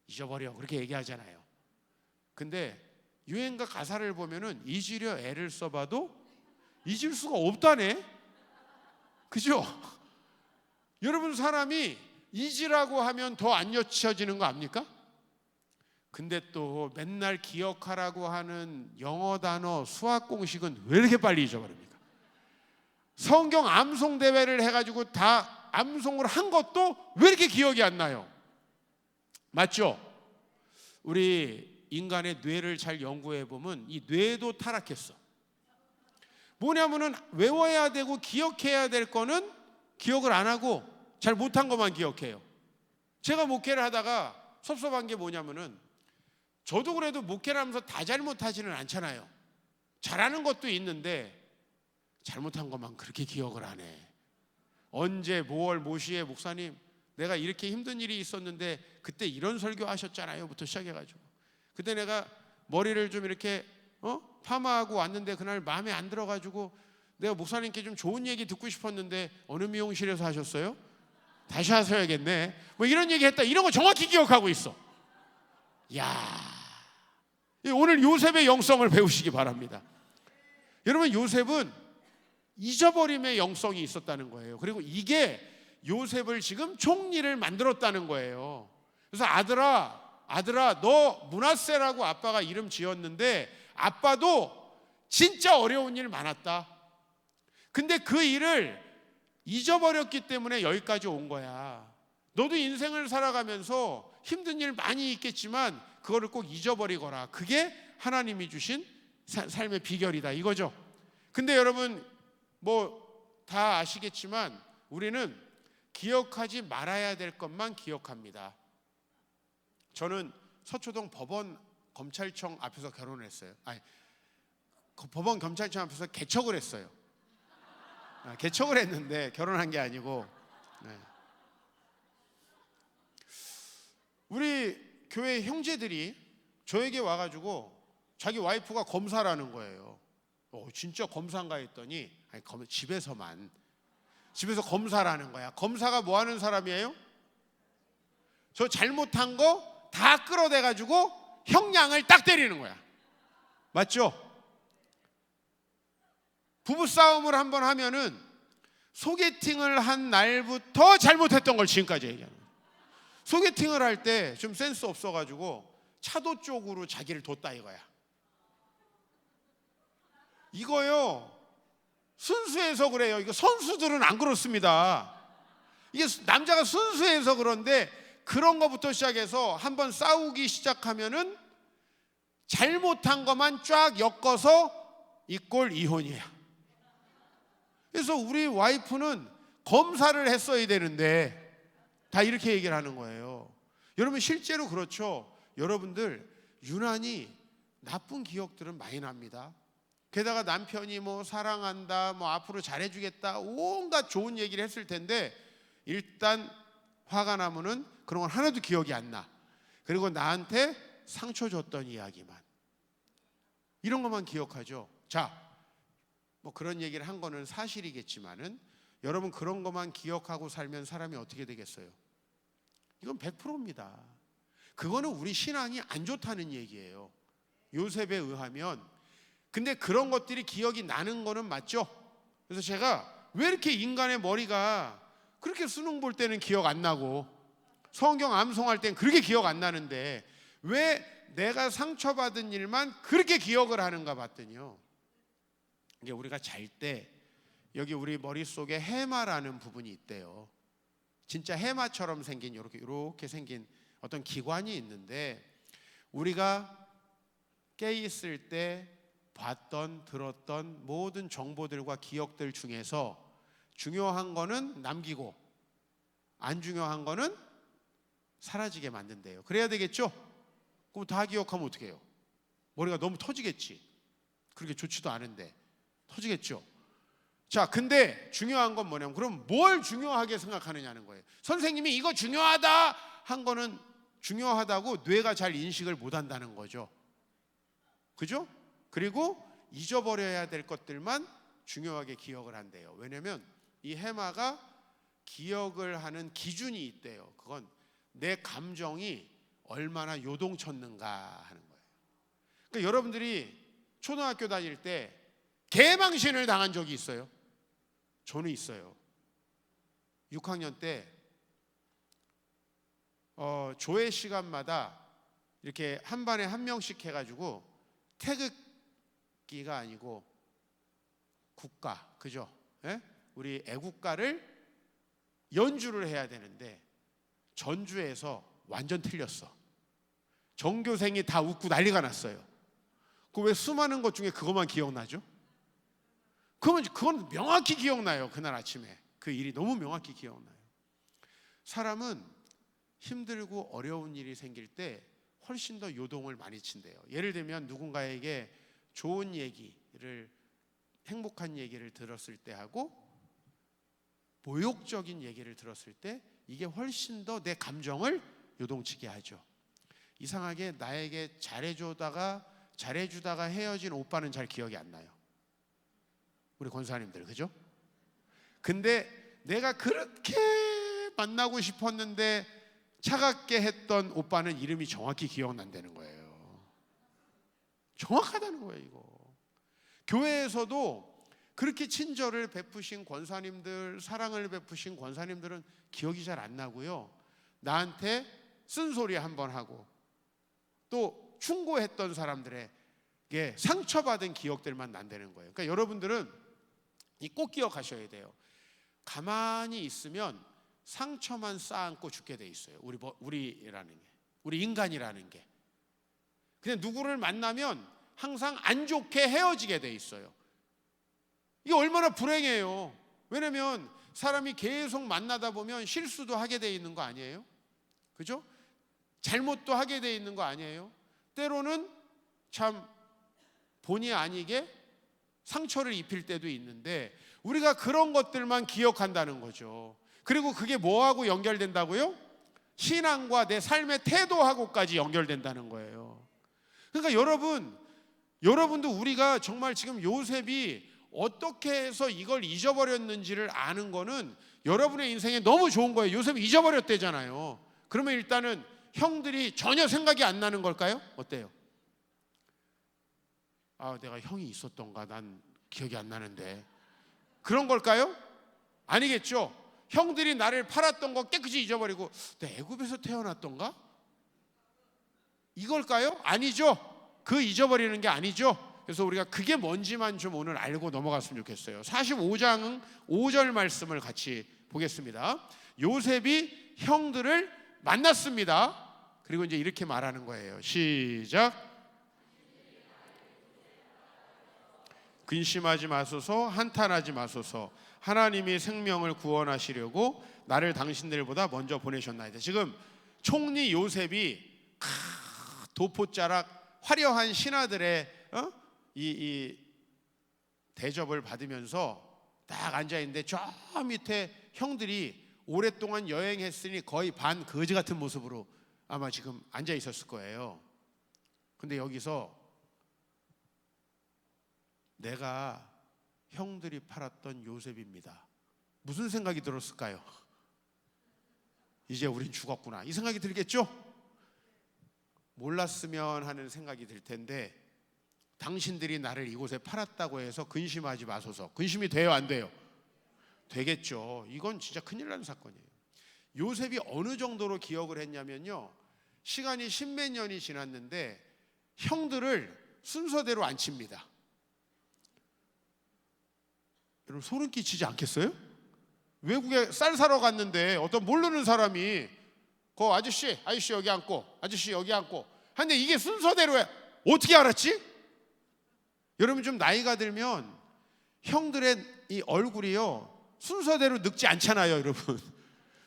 잊어버려. 그렇게 얘기하잖아요. 근데 유행가 가사를 보면은 잊으려 애를 써봐도 잊을 수가 없다네. 그죠? 여러분, 사람이 잊으라고 하면 더 안 잊혀지는 거 압니까? 근데 또 맨날 기억하라고 하는 영어 단어, 수학 공식은 왜 이렇게 빨리 잊어버립니까? 성경 암송 대회를 해가지고 다 암송을 한 것도 왜 이렇게 기억이 안 나요? 맞죠? 우리 인간의 뇌를 잘 연구해 보면 이 뇌도 타락했어. 뭐냐면은 외워야 되고 기억해야 될 거는 기억을 안 하고 잘 못한 것만 기억해요. 제가 목회를 하다가 섭섭한 게 뭐냐면은 저도 그래도 목회를 하면서 다 잘못하지는 않잖아요. 잘하는 것도 있는데 잘못한 것만 그렇게 기억을 안 해. 언제 뭐월 뭐시에 목사님 내가 이렇게 힘든 일이 있었는데 그때 이런 설교 하셨잖아요 부터 시작해가지고 그때 내가 머리를 좀 이렇게 파마하고 왔는데 그날 마음에 안 들어가지고 내가 목사님께 좀 좋은 얘기 듣고 싶었는데 어느 미용실에서 하셨어요? 다시 하셔야겠네. 뭐 이런 얘기 했다. 이런 거 정확히 기억하고 있어. 야, 오늘 요셉의 영성을 배우시기 바랍니다. 여러분, 요셉은 잊어버림의 영성이 있었다는 거예요. 그리고 이게 요셉을 지금 총리를 만들었다는 거예요. 그래서 아들아 너 므낫세라고 아빠가 이름 지었는데 아빠도 진짜 어려운 일 많았다. 근데 그 일을 잊어버렸기 때문에 여기까지 온 거야. 너도 인생을 살아가면서 힘든 일 많이 있겠지만 그거를 꼭 잊어버리거라. 그게 하나님이 주신 삶의 비결이다 이거죠. 근데 여러분 뭐 다 아시겠지만 우리는 기억하지 말아야 될 것만 기억합니다. 저는 서초동 법원 검찰청 앞에서 결혼을 했어요. 법원 검찰청 앞에서 개척을 했어요. 개척을 했는데 결혼한 게 아니고. 네. 우리 교회 형제들이 저에게 와가지고 자기 와이프가 검사라는 거예요. 진짜 검사인가 했더니 집에서 검사라는 거야. 검사가 뭐 하는 사람이에요? 저 잘못한 거 다 끌어대가지고 형량을 딱 때리는 거야. 맞죠? 부부싸움을 한번 하면은 소개팅을 한 날부터 잘못했던 걸 지금까지 얘기하는 거야. 소개팅을 할 때 좀 센스 없어가지고 차도 쪽으로 자기를 뒀다 이거야. 이거요 순수해서 그래요. 이거 선수들은 안 그렇습니다. 이게 남자가 순수해서 그런데 그런 거부터 시작해서 한번 싸우기 시작하면은 잘못한 것만 쫙 엮어서 이 꼴 이혼이야. 그래서 우리 와이프는 검사를 했어야 되는데 다 이렇게 얘기를 하는 거예요. 여러분 실제로 그렇죠. 여러분들 유난히 나쁜 기억들은 많이 납니다. 게다가 남편이 뭐 사랑한다, 뭐 앞으로 잘해주겠다, 온갖 좋은 얘기를 했을 텐데 일단 화가 나면은 그런 건 하나도 기억이 안 나. 그리고 나한테 상처 줬던 이야기만, 이런 것만 기억하죠. 자, 뭐 그런 얘기를 한 거는 사실이겠지만은 여러분 그런 것만 기억하고 살면 사람이 어떻게 되겠어요? 이건 100%입니다. 그거는 우리 신앙이 안 좋다는 얘기예요. 요셉에 의하면. 근데 그런 것들이 기억이 나는 거는 맞죠? 그래서 제가 왜 이렇게 인간의 머리가 그렇게 수능 볼 때는 기억 안 나고 성경 암송할 땐 그렇게 기억 안 나는데 왜 내가 상처받은 일만 그렇게 기억을 하는가 봤더니요, 이게 우리가 잘 때 여기 우리 머릿속에 해마라는 부분이 있대요. 진짜 해마처럼 생긴 이렇게 생긴 어떤 기관이 있는데 우리가 깨 있을 때 봤던 들었던 모든 정보들과 기억들 중에서 중요한 거는 남기고 안 중요한 거는 사라지게 만든대요. 그래야 되겠죠? 그럼 다 기억하면 어떻게 해요? 머리가 너무 터지겠지. 그렇게 좋지도 않은데 터지겠죠. 자, 근데 중요한 건 뭐냐면 그럼 뭘 중요하게 생각하느냐는 거예요. 선생님이 이거 중요하다 한 거는 중요하다고 뇌가 잘 인식을 못 한다는 거죠. 그죠? 그리고 잊어버려야 될 것들만 중요하게 기억을 한대요. 왜냐면 이 해마가 기억을 하는 기준이 있대요. 그건 내 감정이 얼마나 요동쳤는가 하는 거예요. 그러니까 여러분들이 초등학교 다닐 때 개망신을 당한 적이 있어요? 저는 있어요. 6학년 때 조회 시간마다 이렇게 한 반에 한 명씩 해가지고 태극기가 아니고 국가, 그죠? 예? 우리 애국가를 연주를 해야 되는데 전주에서 완전 틀렸어. 전교생이 다 웃고 난리가 났어요. 그 왜 수많은 것 중에 그것만 기억나죠? 그러면 그건 명확히 기억나요. 그날 아침에 그 일이 너무 명확히 기억나요. 사람은 힘들고 어려운 일이 생길 때 훨씬 더 요동을 많이 친대요. 예를 들면 누군가에게 좋은 얘기를, 행복한 얘기를 들었을 때 하고 모욕적인 얘기를 들었을 때 이게 훨씬 더 내 감정을 요동치게 하죠. 이상하게 나에게 잘해주다가 헤어진 오빠는 잘 기억이 안 나요. 우리 권사님들, 그죠? 근데 내가 그렇게 만나고 싶었는데 차갑게 했던 오빠는 이름이 정확히 기억난다는 거예요. 정확하다는 거예요, 이거. 교회에서도 그렇게 친절을 베푸신 권사님들, 사랑을 베푸신 권사님들은 기억이 잘 안 나고요. 나한테 쓴소리 한번 하고 또 충고했던 사람들에게 상처받은 기억들만 난다는 거예요. 그러니까 여러분들은 꼭 기억하셔야 돼요. 가만히 있으면 상처만 쌓아안고 죽게 돼 있어요. 우리라는 게, 우리 인간이라는 게. 그냥 누구를 만나면 항상 안 좋게 헤어지게 돼 있어요. 이게 얼마나 불행해요. 왜냐면 사람이 계속 만나다 보면 실수도 하게 돼 있는 거 아니에요? 그죠? 잘못도 하게 돼 있는 거 아니에요? 때로는 참 본의 아니게 상처를 입힐 때도 있는데 우리가 그런 것들만 기억한다는 거죠. 그리고 그게 뭐하고 연결된다고요? 신앙과 내 삶의 태도하고까지 연결된다는 거예요. 그러니까 여러분도 우리가 정말 지금 요셉이 어떻게 해서 이걸 잊어버렸는지를 아는 거는 여러분의 인생에 너무 좋은 거예요. 요셉이 잊어버렸대잖아요. 그러면 일단은 형들이 전혀 생각이 안 나는 걸까요? 어때요? 아, 내가 형이 있었던가 난 기억이 안 나는데, 그런 걸까요? 아니겠죠. 형들이 나를 팔았던 거 깨끗이 잊어버리고 내가 애굽에서 태어났던가? 이걸까요? 아니죠. 그 잊어버리는 게 아니죠. 그래서 우리가 그게 뭔지만 좀 오늘 알고 넘어갔으면 좋겠어요. 45장 5절 말씀을 같이 보겠습니다. 요셉이 형들을 만났습니다. 그리고 이제 이렇게 말하는 거예요. 시작. 근심하지 마소서, 한탄하지 마소서. 하나님이 생명을 구원하시려고 나를 당신들보다 먼저 보내셨나이다. 지금 총리 요셉이 도포자락 화려한 신하들의 이 대접을 받으면서 딱 앉아 있는데 저 밑에 형들이 오랫동안 여행했으니 거의 반 거지 같은 모습으로 아마 지금 앉아 있었을 거예요. 근데 여기서 내가 형들이 팔았던 요셉입니다. 무슨 생각이 들었을까요? 이제 우린 죽었구나, 이 생각이 들겠죠? 몰랐으면 하는 생각이 들 텐데, 당신들이 나를 이곳에 팔았다고 해서 근심하지 마소서. 근심이 돼요, 안 돼요? 되겠죠. 이건 진짜 큰일 나는 사건이에요. 요셉이 어느 정도로 기억을 했냐면요, 시간이 십몇 년이 지났는데 형들을 순서대로 안 칩니다. 여러분 소름 끼치지 않겠어요? 외국에 쌀 사러 갔는데 어떤 모르는 사람이 아저씨 여기 앉고, 아저씨 여기 앉고 하는데 이게 순서대로 해. 어떻게 알았지? 여러분 좀 나이가 들면 형들의 이 얼굴이요 순서대로 늙지 않잖아요, 여러분.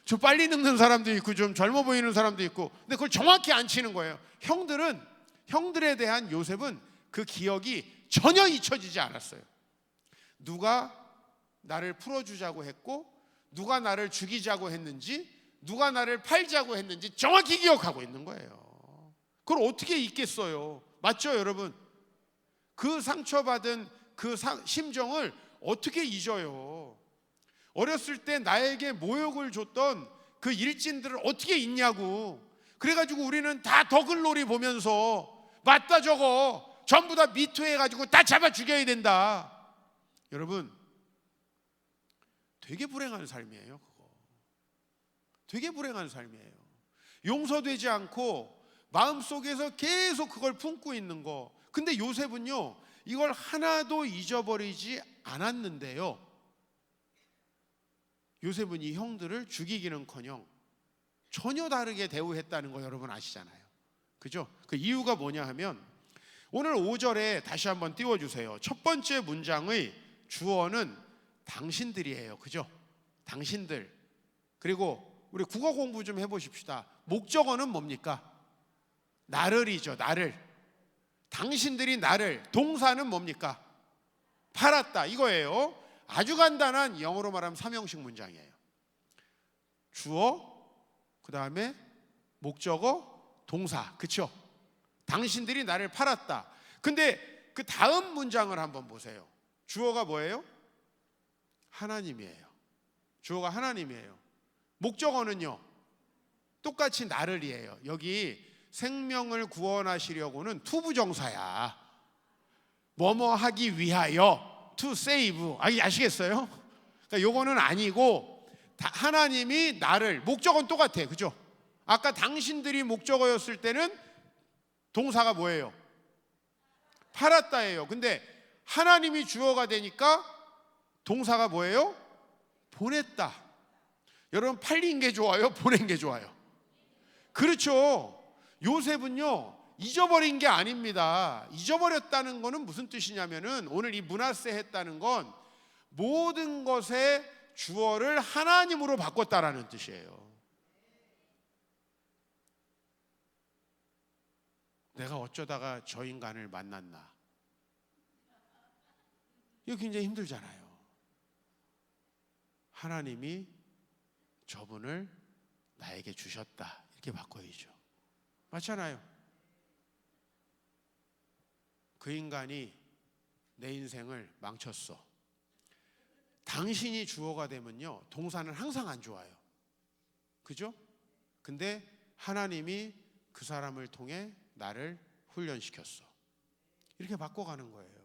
좀 빨리 늙는 사람도 있고 좀 젊어 보이는 사람도 있고, 근데 그걸 정확히 안 치는 거예요. 형들에 대한 요셉은 그 기억이 전혀 잊혀지지 않았어요. 누가 나를 풀어주자고 했고, 누가 나를 죽이자고 했는지, 누가 나를 팔자고 했는지 정확히 기억하고 있는 거예요. 그걸 어떻게 잊겠어요? 맞죠, 여러분? 그 상처받은 그 심정을 어떻게 잊어요? 어렸을 때 나에게 모욕을 줬던 그 일진들을 어떻게 잊냐고. 그래가지고 우리는 다 더글로리 보면서 맞다, 저거 전부 다 미투해가지고 다 잡아 죽여야 된다. 여러분 되게 불행한 삶이에요. 그거 되게 불행한 삶이에요. 용서되지 않고 마음속에서 계속 그걸 품고 있는 거. 근데 요셉은요 이걸 하나도 잊어버리지 않았는데요, 요셉은 이 형들을 죽이기는커녕 전혀 다르게 대우했다는 거 여러분 아시잖아요. 그죠? 그 이유가 뭐냐 하면 오늘 5절에 다시 한번 띄워주세요. 첫 번째 문장의 주어는 당신들이에요. 그죠? 당신들. 그리고 우리 국어 공부 좀 해보십시다. 목적어는 뭡니까? 나를이죠. 나를. 당신들이 나를. 동사는 뭡니까? 팔았다 이거예요. 아주 간단한 영어로 말하면 삼형식 문장이에요. 주어, 그 다음에 목적어, 동사. 그쵸? 당신들이 나를 팔았다. 근데 그 다음 문장을 한번 보세요. 주어가 뭐예요? 하나님이에요. 주어가 하나님이에요. 목적어는요, 똑같이 나를이에요. 여기 생명을 구원하시려고는 투부정사야. 뭐뭐 하기 위하여, to save. 아시겠어요? 그러니까 요거는 아니고 하나님이 나를, 목적어는 똑같아. 그죠? 아까 당신들이 목적어였을 때는 동사가 뭐예요? 팔았다예요. 근데 하나님이 주어가 되니까 동사가 뭐예요? 보냈다. 여러분, 팔린 게 좋아요? 보낸 게 좋아요? 그렇죠. 요셉은요, 잊어버린 게 아닙니다. 잊어버렸다는 거는 무슨 뜻이냐면은, 오늘 이 므낫세 했다는 건 모든 것의 주어를 하나님으로 바꿨다라는 뜻이에요. 내가 어쩌다가 저 인간을 만났나? 이거 굉장히 힘들잖아요. 하나님이 저분을 나에게 주셨다, 이렇게 바꿔야죠. 맞잖아요. 그 인간이 내 인생을 망쳤어. 당신이 주어가 되면요, 동사는 항상 안 좋아요. 그죠? 근데 하나님이 그 사람을 통해 나를 훈련시켰어. 이렇게 바꿔가는 거예요.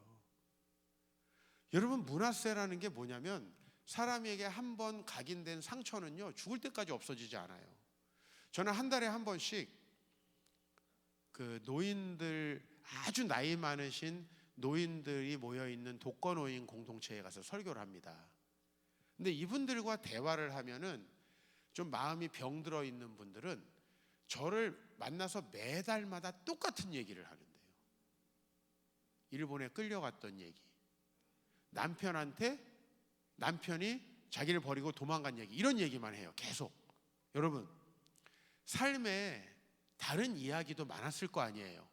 여러분, 므낫세라는 게 뭐냐면, 사람에게 한 번 각인된 상처는요, 죽을 때까지 없어지지 않아요. 저는 한 달에 한 번씩 그 노인들, 아주 나이 많으신 노인들이 모여있는 독거노인 공동체에 가서 설교를 합니다. 근데 이분들과 대화를 하면은 좀 마음이 병들어 있는 분들은 저를 만나서 매달마다 똑같은 얘기를 하는데요. 일본에 끌려갔던 얘기, 남편이 자기를 버리고 도망간 얘기, 이런 얘기만 해요. 계속. 여러분, 삶에 다른 이야기도 많았을 거 아니에요.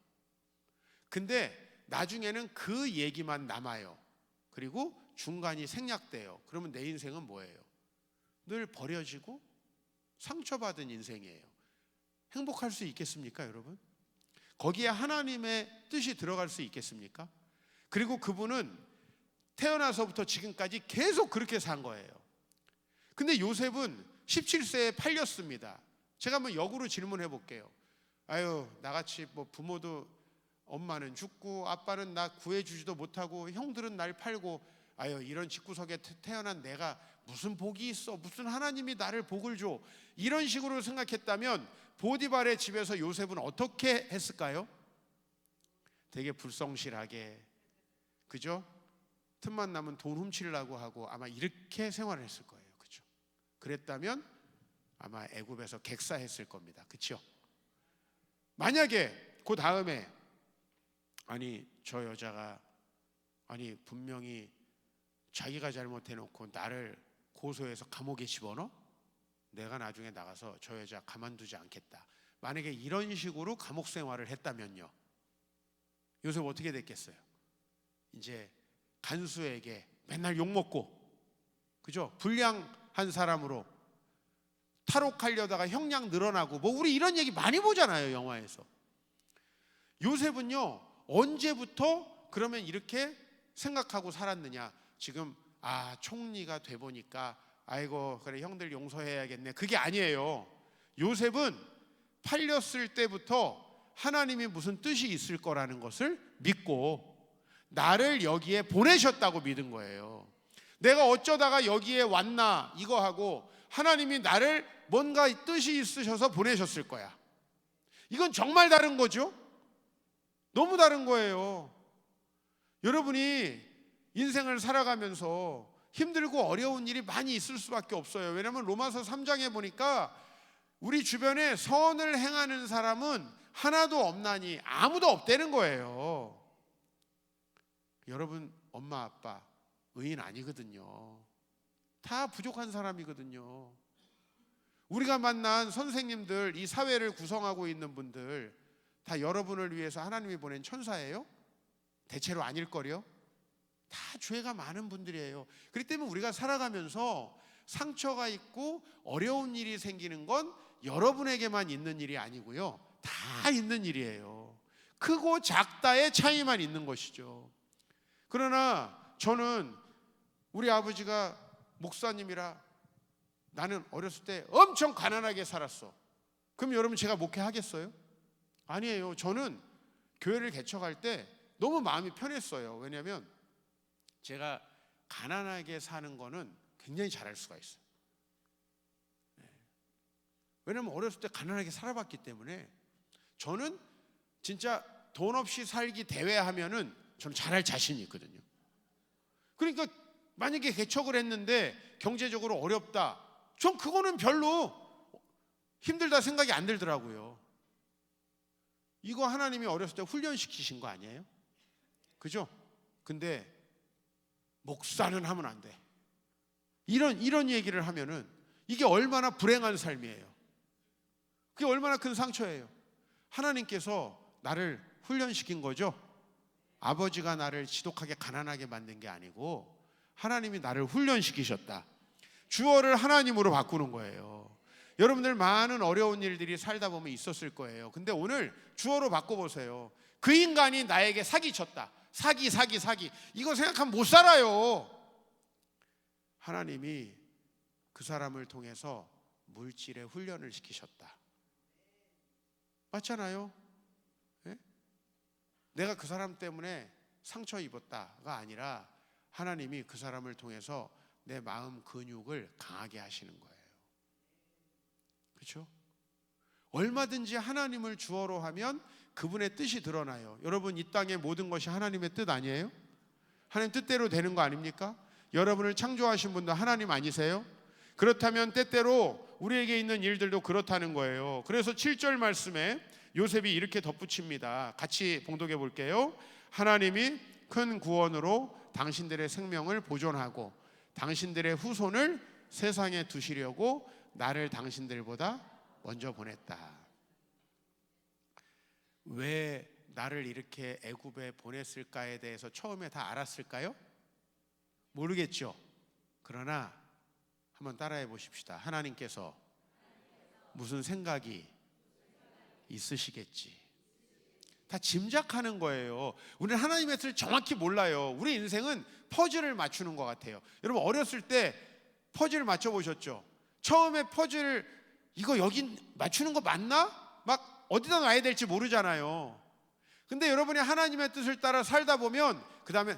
근데 나중에는 그 얘기만 남아요. 그리고 중간이 생략돼요. 그러면 내 인생은 뭐예요? 늘 버려지고 상처받은 인생이에요. 행복할 수 있겠습니까, 여러분? 거기에 하나님의 뜻이 들어갈 수 있겠습니까? 그리고 그분은 태어나서부터 지금까지 계속 그렇게 산 거예요. 근데 요셉은 17세에 팔렸습니다. 제가 한번 역으로 질문해 볼게요. 나같이 뭐 부모도, 엄마는 죽고 아빠는 나 구해주지도 못하고 형들은 날 팔고, 이런 집구석에 태어난 내가 무슨 복이 있어, 무슨 하나님이 나를 복을 줘, 이런 식으로 생각했다면 보디발의 집에서 요셉은 어떻게 했을까요? 되게 불성실하게, 그죠? 틈만 나면 돈 훔치려고 하고 아마 이렇게 생활을 했을 거예요. 그죠? 그랬다면 아마 애굽에서 객사했을 겁니다. 그렇죠? 만약에 그 다음에 저 여자가 분명히 자기가 잘못해놓고 나를 고소해서 감옥에 집어넣어? 내가 나중에 나가서 저 여자 가만두지 않겠다. 만약에 이런 식으로 감옥 생활을 했다면요, 요셉 어떻게 됐겠어요? 이제 간수에게 맨날 욕먹고, 그죠? 불량한 사람으로 탈옥하려다가 형량 늘어나고, 뭐 우리 이런 얘기 많이 보잖아요, 영화에서. 요셉은요, 언제부터 그러면 이렇게 생각하고 살았느냐? 지금 총리가 돼 보니까 그래 형들 용서해야겠네, 그게 아니에요. 요셉은 팔렸을 때부터 하나님이 무슨 뜻이 있을 거라는 것을 믿고 나를 여기에 보내셨다고 믿은 거예요. 내가 어쩌다가 여기에 왔나 이거 하고, 하나님이 나를 뭔가 뜻이 있으셔서 보내셨을 거야. 이건 정말 다른 거죠. 너무 다른 거예요. 여러분이 인생을 살아가면서 힘들고 어려운 일이 많이 있을 수밖에 없어요. 왜냐하면 로마서 3장에 보니까 우리 주변에 선을 행하는 사람은 하나도 없나니, 아무도 없다는 거예요. 여러분 엄마 아빠 의인 아니거든요. 다 부족한 사람이거든요. 우리가 만난 선생님들, 이 사회를 구성하고 있는 분들 다 여러분을 위해서 하나님이 보낸 천사예요? 대체로 아닐걸요? 다 죄가 많은 분들이에요. 그렇기 때문에 우리가 살아가면서 상처가 있고 어려운 일이 생기는 건 여러분에게만 있는 일이 아니고요, 다 있는 일이에요. 크고 작다의 차이만 있는 것이죠. 그러나 저는 우리 아버지가 목사님이라 나는 어렸을 때 엄청 가난하게 살았어. 그럼 여러분 제가 목회하겠어요? 아니에요. 저는 교회를 개척할 때 너무 마음이 편했어요. 왜냐하면 제가 가난하게 사는 거는 굉장히 잘할 수가 있어요. 왜냐하면 어렸을 때 가난하게 살아봤기 때문에 저는 진짜 돈 없이 살기 대회하면은 저는 잘할 자신이 있거든요. 그러니까 만약에 개척을 했는데 경제적으로 어렵다, 전 그거는 별로 힘들다 생각이 안 들더라고요. 이거 하나님이 어렸을 때 훈련시키신 거 아니에요? 그죠? 근데 목사는 하면 안 돼. 이런 얘기를 하면은 이게 얼마나 불행한 삶이에요. 그게 얼마나 큰 상처예요. 하나님께서 나를 훈련시킨 거죠. 아버지가 나를 지독하게 가난하게 만든 게 아니고 하나님이 나를 훈련시키셨다. 주어를 하나님으로 바꾸는 거예요. 여러분들 많은 어려운 일들이 살다 보면 있었을 거예요. 근데 오늘 주어로 바꿔보세요. 그 인간이 나에게 사기쳤다. 사기. 이거 생각하면 못 살아요. 하나님이 그 사람을 통해서 물질의 훈련을 시키셨다. 맞잖아요? 네? 내가 그 사람 때문에 상처 입었다가 아니라 하나님이 그 사람을 통해서 내 마음 근육을 강하게 하시는 거예요. 그렇죠? 얼마든지 하나님을 주어로 하면 그분의 뜻이 드러나요. 여러분, 이 땅의 모든 것이 하나님의 뜻 아니에요? 하나님 뜻대로 되는 거 아닙니까? 여러분을 창조하신 분도 하나님 아니세요? 그렇다면 때때로 우리에게 있는 일들도 그렇다는 거예요. 그래서 7절 말씀에 요셉이 이렇게 덧붙입니다. 같이 봉독해 볼게요. 하나님이 큰 구원으로 당신들의 생명을 보존하고 당신들의 후손을 세상에 두시려고 나를 당신들보다 먼저 보냈다. 왜 나를 이렇게 애굽에 보냈을까에 대해서 처음에 다 알았을까요? 모르겠죠. 그러나 한번 따라해 보십시다. 하나님께서 무슨 생각이 있으시겠지. 다 짐작하는 거예요. 우리는 하나님의 뜻을 정확히 몰라요. 우리 인생은 퍼즐을 맞추는 것 같아요. 여러분, 어렸을 때 퍼즐 맞춰보셨죠? 처음에 퍼즐 이거 여기 맞추는 거 맞나? 막 어디다 놔야 될지 모르잖아요. 근데 여러분이 하나님의 뜻을 따라 살다 보면 그 다음에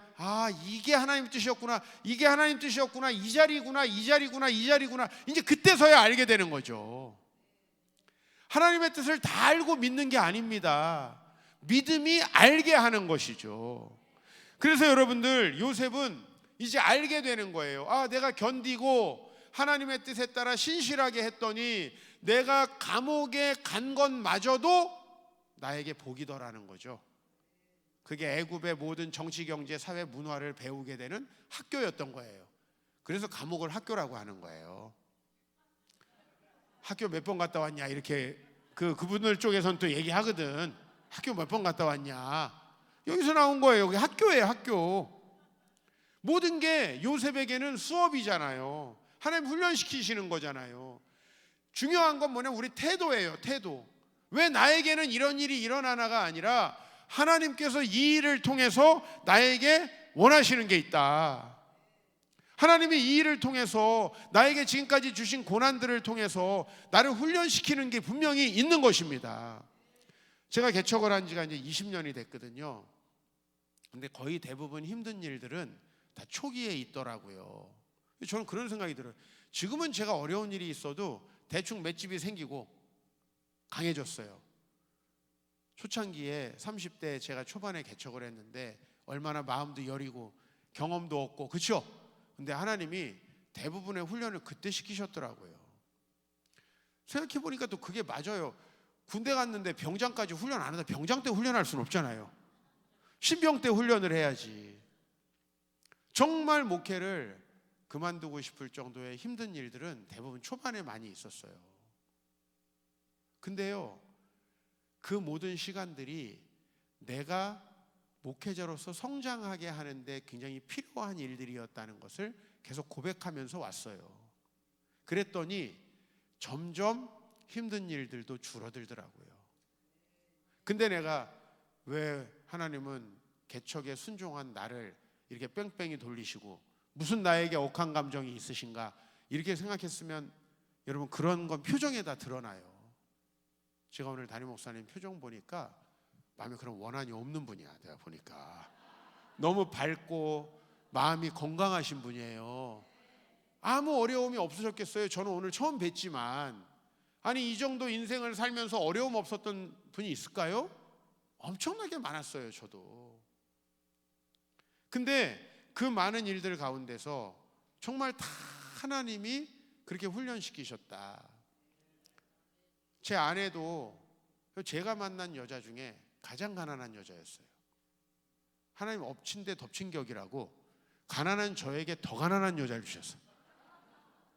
이게 하나님 뜻이었구나, 이게 하나님 뜻이었구나, 이 자리구나, 이제 그때서야 알게 되는 거죠. 하나님의 뜻을 다 알고 믿는 게 아닙니다. 믿음이 알게 하는 것이죠. 그래서 여러분들, 요셉은 이제 알게 되는 거예요. 내가 견디고 하나님의 뜻에 따라 신실하게 했더니 내가 감옥에 간 것마저도 나에게 복이더라는 거죠. 그게 애굽의 모든 정치, 경제, 사회, 문화를 배우게 되는 학교였던 거예요. 그래서 감옥을 학교라고 하는 거예요. 학교 몇 번 갔다 왔냐 이렇게 그분들 쪽에서는 또 얘기하거든. 학교 몇 번 갔다 왔냐. 여기서 나온 거예요. 여기 학교예요, 학교. 모든 게 요셉에게는 수업이잖아요. 하나님 훈련시키시는 거잖아요. 중요한 건 뭐냐? 우리 태도예요, 태도. 왜 나에게는 이런 일이 일어나나가 아니라 하나님께서 이 일을 통해서 나에게 원하시는 게 있다. 하나님이 이 일을 통해서 나에게 지금까지 주신 고난들을 통해서 나를 훈련시키는 게 분명히 있는 것입니다. 제가 개척을 한 지가 이제 20년이 됐거든요. 근데 거의 대부분 힘든 일들은 다 초기에 있더라고요. 저는 그런 생각이 들어요. 지금은 제가 어려운 일이 있어도 대충 맷집이 생기고 강해졌어요. 초창기에 30대 제가 초반에 개척을 했는데 얼마나 마음도 여리고 경험도 없고, 그렇죠? 근데 하나님이 대부분의 훈련을 그때 시키셨더라고요. 생각해보니까 또 그게 맞아요. 군대 갔는데 병장까지 훈련 안 한다. 병장 때 훈련할 수는 없잖아요. 신병 때 훈련을 해야지. 정말 목회를 그만두고 싶을 정도의 힘든 일들은 대부분 초반에 많이 있었어요. 근데요, 그 모든 시간들이 내가 목회자로서 성장하게 하는데 굉장히 필요한 일들이었다는 것을 계속 고백하면서 왔어요. 그랬더니 점점 힘든 일들도 줄어들더라고요. 근데 내가 왜 하나님은 개척에 순종한 나를 이렇게 뺑뺑이 돌리시고 무슨 나에게 억한 감정이 있으신가 이렇게 생각했으면 여러분 그런 건 표정에 다 드러나요. 제가 오늘 담임 목사님 표정 보니까 마음에 그런 원한이 없는 분이야. 내가 보니까 너무 밝고 마음이 건강하신 분이에요. 아무 어려움이 없으셨겠어요. 저는 오늘 처음 뵀지만 아니 이 정도 인생을 살면서 어려움 없었던 분이 있을까요? 엄청나게 많았어요. 저도. 근데 그 많은 일들 가운데서 정말 다 하나님이 그렇게 훈련시키셨다. 제 아내도 제가 만난 여자 중에 가장 가난한 여자였어요. 하나님 엎친 데 덮친 격이라고 가난한 저에게 더 가난한 여자를 주셨어요.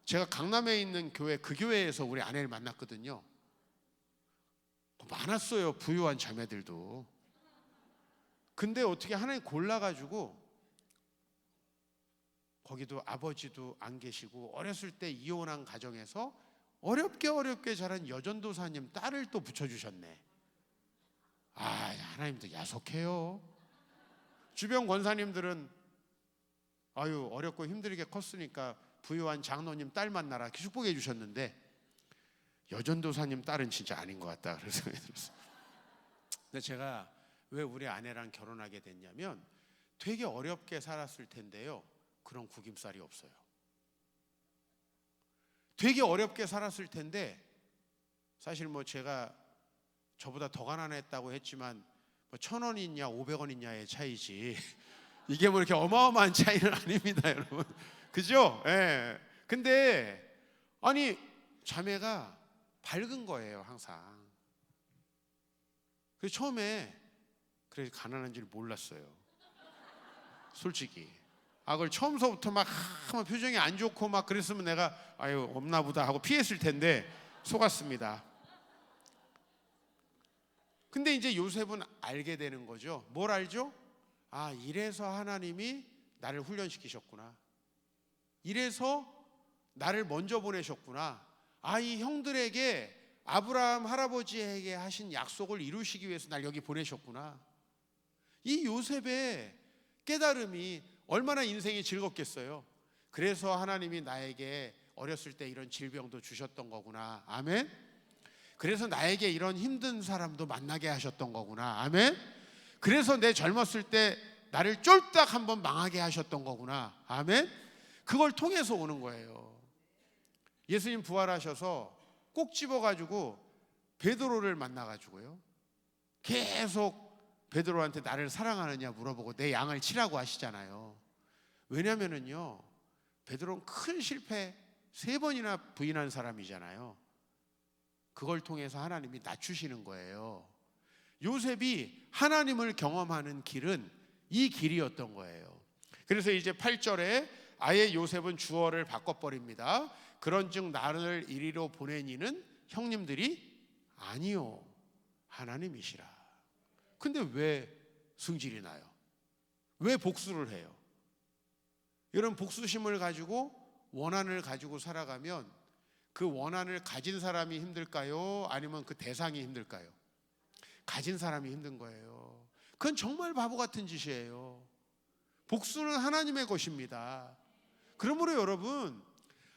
제가 강남에 있는 교회, 그 교회에서 우리 아내를 만났거든요. 많았어요, 부유한 자매들도. 근데 어떻게 하나님 골라가지고 거기도 아버지도 안 계시고 어렸을 때 이혼한 가정에서 어렵게 자란 여전도사님 딸을 또 붙여주셨네. 아, 하나님도 야속해요. 주변 권사님들은 아유 어렵고 힘들게 컸으니까 부유한 장로님 딸 만나라 축복해 주셨는데 여전도사님 딸은 진짜 아닌 것 같다 그런 생각이 들었어요. 근데 제가 왜 우리 아내랑 결혼하게 됐냐면 되게 어렵게 살았을 텐데요, 그런 구김살이 없어요. 되게 어렵게 살았을 텐데 사실 뭐 제가 저보다 더 가난했다고 했지만 뭐 1,000원 있냐 500원 있냐의 차이지 이게 뭐 이렇게 어마어마한 차이는 아닙니다, 여러분. 그죠? 예. 근데 아니 자매가 밝은 거예요, 항상. 그래서 처음에 그래서 가난한 줄 몰랐어요, 솔직히. 그걸 처음서부터 막 표정이 안 좋고 막 그랬으면 내가 아유 없나 보다 하고 피했을 텐데 속았습니다. 근데 이제 요셉은 알게 되는 거죠. 뭘 알죠? 아, 이래서 하나님이 나를 훈련시키셨구나. 이래서 나를 먼저 보내셨구나. 아, 이 형들에게 아브라함 할아버지에게 하신 약속을 이루시기 위해서 날 여기 보내셨구나. 이 요셉의 깨달음이 얼마나 인생이 즐겁겠어요. 그래서 하나님이 나에게 어렸을 때 이런 질병도 주셨던 거구나. 아멘. 그래서 나에게 이런 힘든 사람도 만나게 하셨던 거구나. 아멘. 그래서 내 젊었을 때 나를 쫄딱 한번 망하게 하셨던 거구나. 아멘. 그걸 통해서 오는 거예요. 예수님 부활하셔서 꼭 집어가지고 베드로를 만나가지고요, 계속 베드로한테 나를 사랑하느냐 물어보고 내 양을 치라고 하시잖아요. 왜냐면은요, 베드로는 큰 실패 3번이나 부인한 사람이잖아요. 그걸 통해서 하나님이 낮추시는 거예요. 요셉이 하나님을 경험하는 길은 이 길이었던 거예요. 그래서 이제 8절에 아예 요셉은 주어를 바꿔버립니다. 그런즉 나를 이리로 보낸 이는 형님들이 아니요 하나님이시라. 근데 왜 승질이 나요? 왜 복수를 해요? 이런 복수심을 가지고 원한을 가지고 살아가면 그 원한을 가진 사람이 힘들까요? 아니면 그 대상이 힘들까요? 가진 사람이 힘든 거예요. 그건 정말 바보 같은 짓이에요. 복수는 하나님의 것입니다. 그러므로 여러분,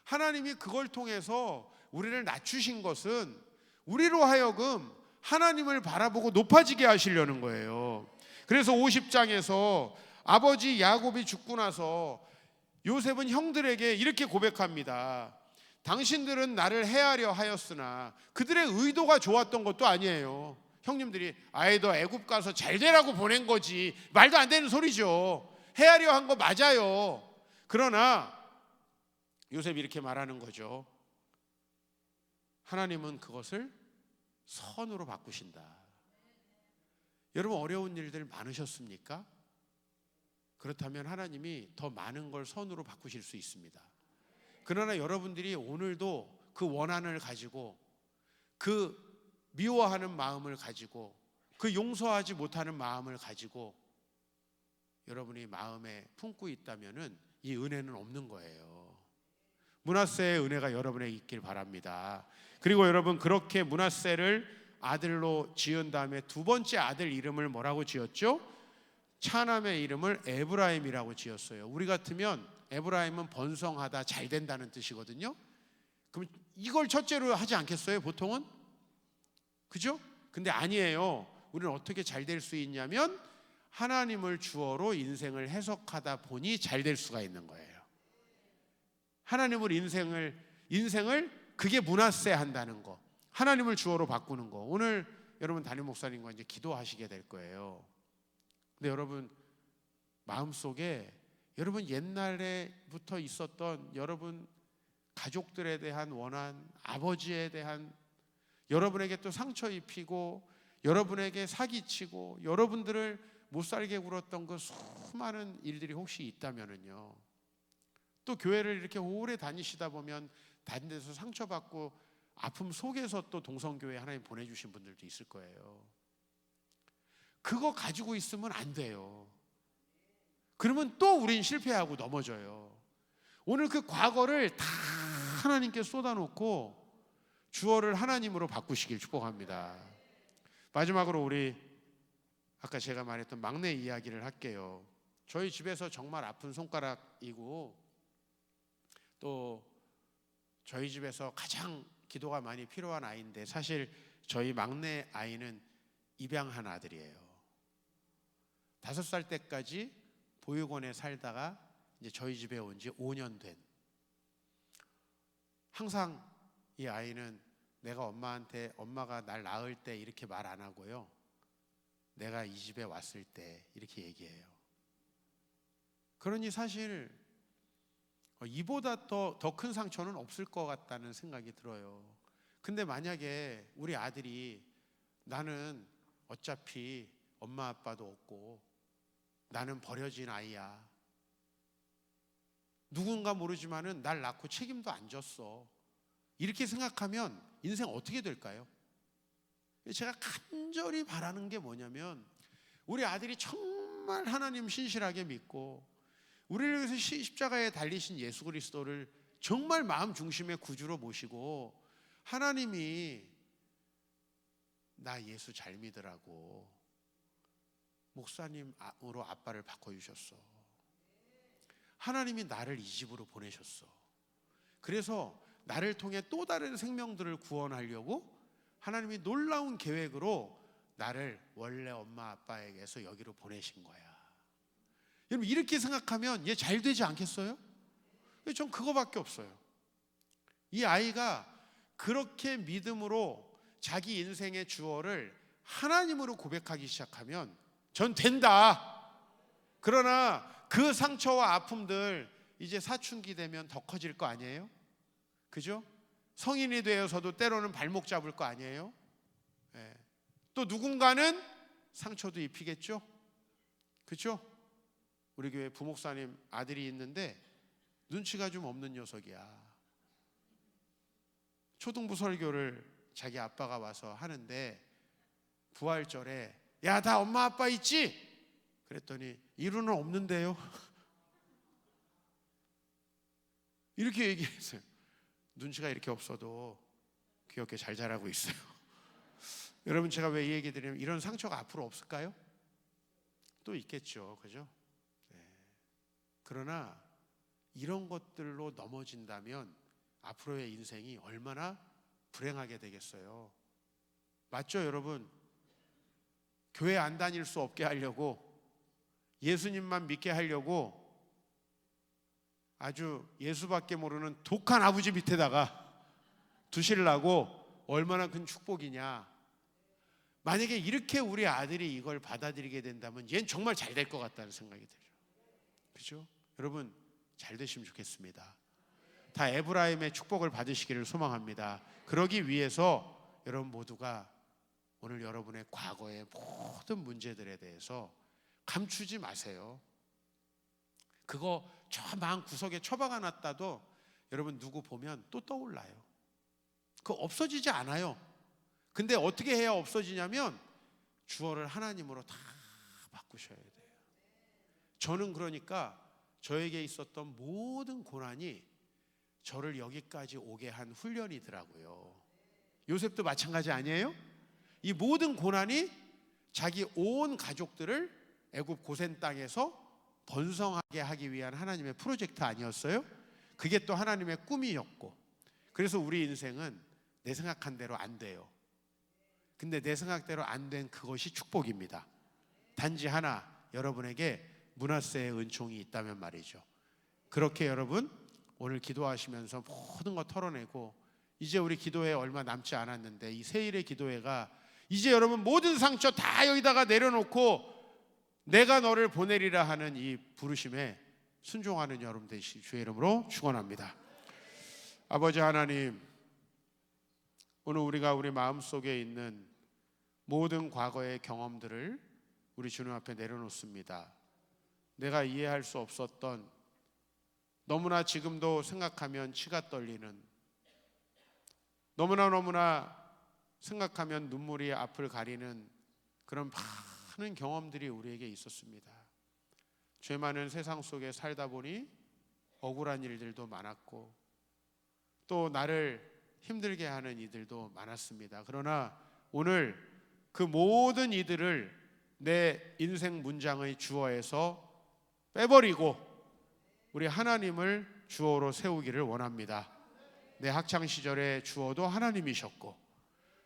하나님이 그걸 통해서 우리를 낮추신 것은 우리로 하여금 하나님을 바라보고 높아지게 하시려는 거예요. 그래서 50장에서 아버지 야곱이 죽고 나서 요셉은 형들에게 이렇게 고백합니다. 당신들은 나를 해하려 하였으나 그들의 의도가 좋았던 것도 아니에요. 형님들이 아이 너 애굽 가서 잘 되라고 보낸 거지, 말도 안 되는 소리죠. 해하려 한 거 맞아요. 그러나 요셉이 이렇게 말하는 거죠. 하나님은 그것을 선으로 바꾸신다. 여러분 어려운 일들 많으셨습니까? 그렇다면 하나님이 더 많은 걸 선으로 바꾸실 수 있습니다. 그러나 여러분들이 오늘도 그 원한을 가지고, 그 미워하는 마음을 가지고, 그 용서하지 못하는 마음을 가지고 여러분이 마음에 품고 있다면은 이 은혜는 없는 거예요. 므낫세의 은혜가 여러분에게 있길 바랍니다. 그리고 여러분, 그렇게 므낫세를 아들로 지은 다음에 두 번째 아들 이름을 뭐라고 지었죠? 차남의 이름을 에브라임이라고 지었어요. 우리 같으면 에브라임은 번성하다, 잘 된다는 뜻이거든요. 그럼 이걸 첫째로 하지 않겠어요, 보통은? 그죠? 근데 아니에요. 우리는 어떻게 잘 될 수 있냐면 하나님을 주어로 인생을 해석하다 보니 잘 될 수가 있는 거예요. 하나님을 인생을 그게 므낫세 한다는 거, 하나님을 주어로 바꾸는 거. 오늘 여러분 담임 목사님과 이제 기도하시게 될 거예요. 근데 여러분 마음속에 여러분 옛날에부터 있었던 여러분 가족들에 대한 원한, 아버지에 대한, 여러분에게 또 상처 입히고 여러분에게 사기치고 여러분들을 못 살게 굴었던 그 수많은 일들이 혹시 있다면은요, 또 교회를 이렇게 오래 다니시다 보면 다른 데서 상처받고 아픔 속에서 또 동성교회 하나님 보내주신 분들도 있을 거예요. 그거 가지고 있으면 안 돼요. 그러면 또 우린 실패하고 넘어져요. 오늘 그 과거를 다 하나님께 쏟아놓고 주어를 하나님으로 바꾸시길 축복합니다. 마지막으로 우리 아까 제가 말했던 막내 이야기를 할게요. 저희 집에서 정말 아픈 손가락이고 또 저희 집에서 가장 기도가 많이 필요한 아이인데, 사실 저희 막내 아이는 입양한 아들이에요. 5살 때까지 보육원에 살다가 이제 저희 집에 온 지 5년 된, 항상 이 아이는 내가 엄마한테 엄마가 날 낳을 때 이렇게 말 안 하고요, 내가 이 집에 왔을 때 이렇게 얘기해요. 그러니 사실 이보다 더 큰 상처는 없을 것 같다는 생각이 들어요. 근데 만약에 우리 아들이 나는 어차피 엄마 아빠도 없고 나는 버려진 아이야, 누군가 모르지만은 날 낳고 책임도 안 졌어, 이렇게 생각하면 인생 어떻게 될까요? 제가 간절히 바라는 게 뭐냐면 우리 아들이 정말 하나님 신실하게 믿고 우리를 위해서 십자가에 달리신 예수 그리스도를 정말 마음 중심의 구주로 모시고, 하나님이 나 예수 잘 믿으라고 목사님으로 아빠를 바꿔주셨어, 하나님이 나를 이 집으로 보내셨어, 그래서 나를 통해 또 다른 생명들을 구원하려고 하나님이 놀라운 계획으로 나를 원래 엄마 아빠에게서 여기로 보내신 거야. 여러분 이렇게 생각하면 얘 잘 되지 않겠어요? 전 그거밖에 없어요. 이 아이가 그렇게 믿음으로 자기 인생의 주어를 하나님으로 고백하기 시작하면 전 된다. 그러나 그 상처와 아픔들 이제 사춘기 되면 더 커질 거 아니에요? 그죠? 성인이 되어서도 때로는 발목 잡을 거 아니에요? 네. 또 누군가는 상처도 입히겠죠? 그죠? 우리 교회 부목사님 아들이 있는데 눈치가 좀 없는 녀석이야. 초등부 설교를 자기 아빠가 와서 하는데 부활절에 야, 다 엄마 아빠 있지? 그랬더니 이루는 없는데요. 이렇게 얘기했어요. 눈치가 이렇게 없어도 귀엽게 잘 자라고 있어요. 여러분 제가 왜 이 얘기 드리냐면 이런 상처가 앞으로 없을까요? 또 있겠죠. 그죠? 네. 그러나 이런 것들로 넘어진다면 앞으로의 인생이 얼마나 불행하게 되겠어요. 맞죠 여러분? 교회 안 다닐 수 없게 하려고, 예수님만 믿게 하려고 아주 예수밖에 모르는 독한 아버지 밑에다가 두시려고 얼마나 큰 축복이냐. 만약에 이렇게 우리 아들이 이걸 받아들이게 된다면 얘는 정말 잘 될 것 같다는 생각이 들어요. 그죠? 여러분 잘 되시면 좋겠습니다. 다 에브라임의 축복을 받으시기를 소망합니다. 그러기 위해서 여러분 모두가 오늘 여러분의 과거의 모든 문제들에 대해서 감추지 마세요. 그거 저 망 구석에 처박아 놨다도 여러분 누구 보면 또 떠올라요. 그거 없어지지 않아요. 근데 어떻게 해야 없어지냐면 주어를 하나님으로 다 바꾸셔야 돼요. 저는 그러니까 저에게 있었던 모든 고난이 저를 여기까지 오게 한 훈련이더라고요. 요셉도 마찬가지 아니에요? 이 모든 고난이 자기 온 가족들을 애굽 고센 땅에서 번성하게 하기 위한 하나님의 프로젝트 아니었어요? 그게 또 하나님의 꿈이었고, 그래서 우리 인생은 내 생각한 대로 안 돼요. 근데 내 생각대로 안 된 그것이 축복입니다. 단지 하나, 여러분에게 므낫세의 은총이 있다면 말이죠. 그렇게 여러분 오늘 기도하시면서 모든 거 털어내고, 이제 우리 기도회 얼마 남지 않았는데 이 세일의 기도회가 이제 여러분 모든 상처 다 여기다가 내려놓고 내가 너를 보내리라 하는 이 부르심에 순종하는 여러분 되시길 주의 이름으로 축원합니다. 아버지 하나님, 오늘 우리가 우리 마음속에 있는 모든 과거의 경험들을 우리 주님 앞에 내려놓습니다. 내가 이해할 수 없었던, 너무나 지금도 생각하면 치가 떨리는, 너무나 생각하면 눈물이 앞을 가리는 그런 많은 경험들이 우리에게 있었습니다. 죄 많은 세상 속에 살다 보니 억울한 일들도 많았고 또 나를 힘들게 하는 이들도 많았습니다. 그러나 오늘 그 모든 이들을 내 인생 문장의 주어에서 빼버리고 우리 하나님을 주어로 세우기를 원합니다. 내 학창시절의 주어도 하나님이셨고,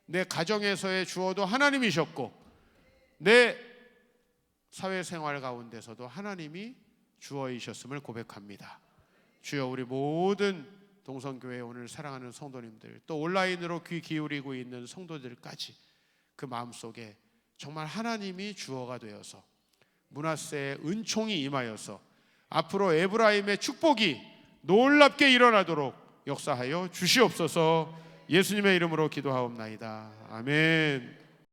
내 가정에서의 주어도 하나님이셨고, 내 사회생활 가운데서도 하나님이 주어이셨음을 고백합니다. 주여, 우리 모든 동성교회 오늘 사랑하는 성도님들, 또 온라인으로 귀 기울이고 있는 성도들까지 그 마음속에 정말 하나님이 주어가 되어서 므낫세의 은총이 임하여서 앞으로 에브라임의 축복이 놀랍게 일어나도록 역사하여 주시옵소서. 예수님의 이름으로 기도하옵나이다. 아멘.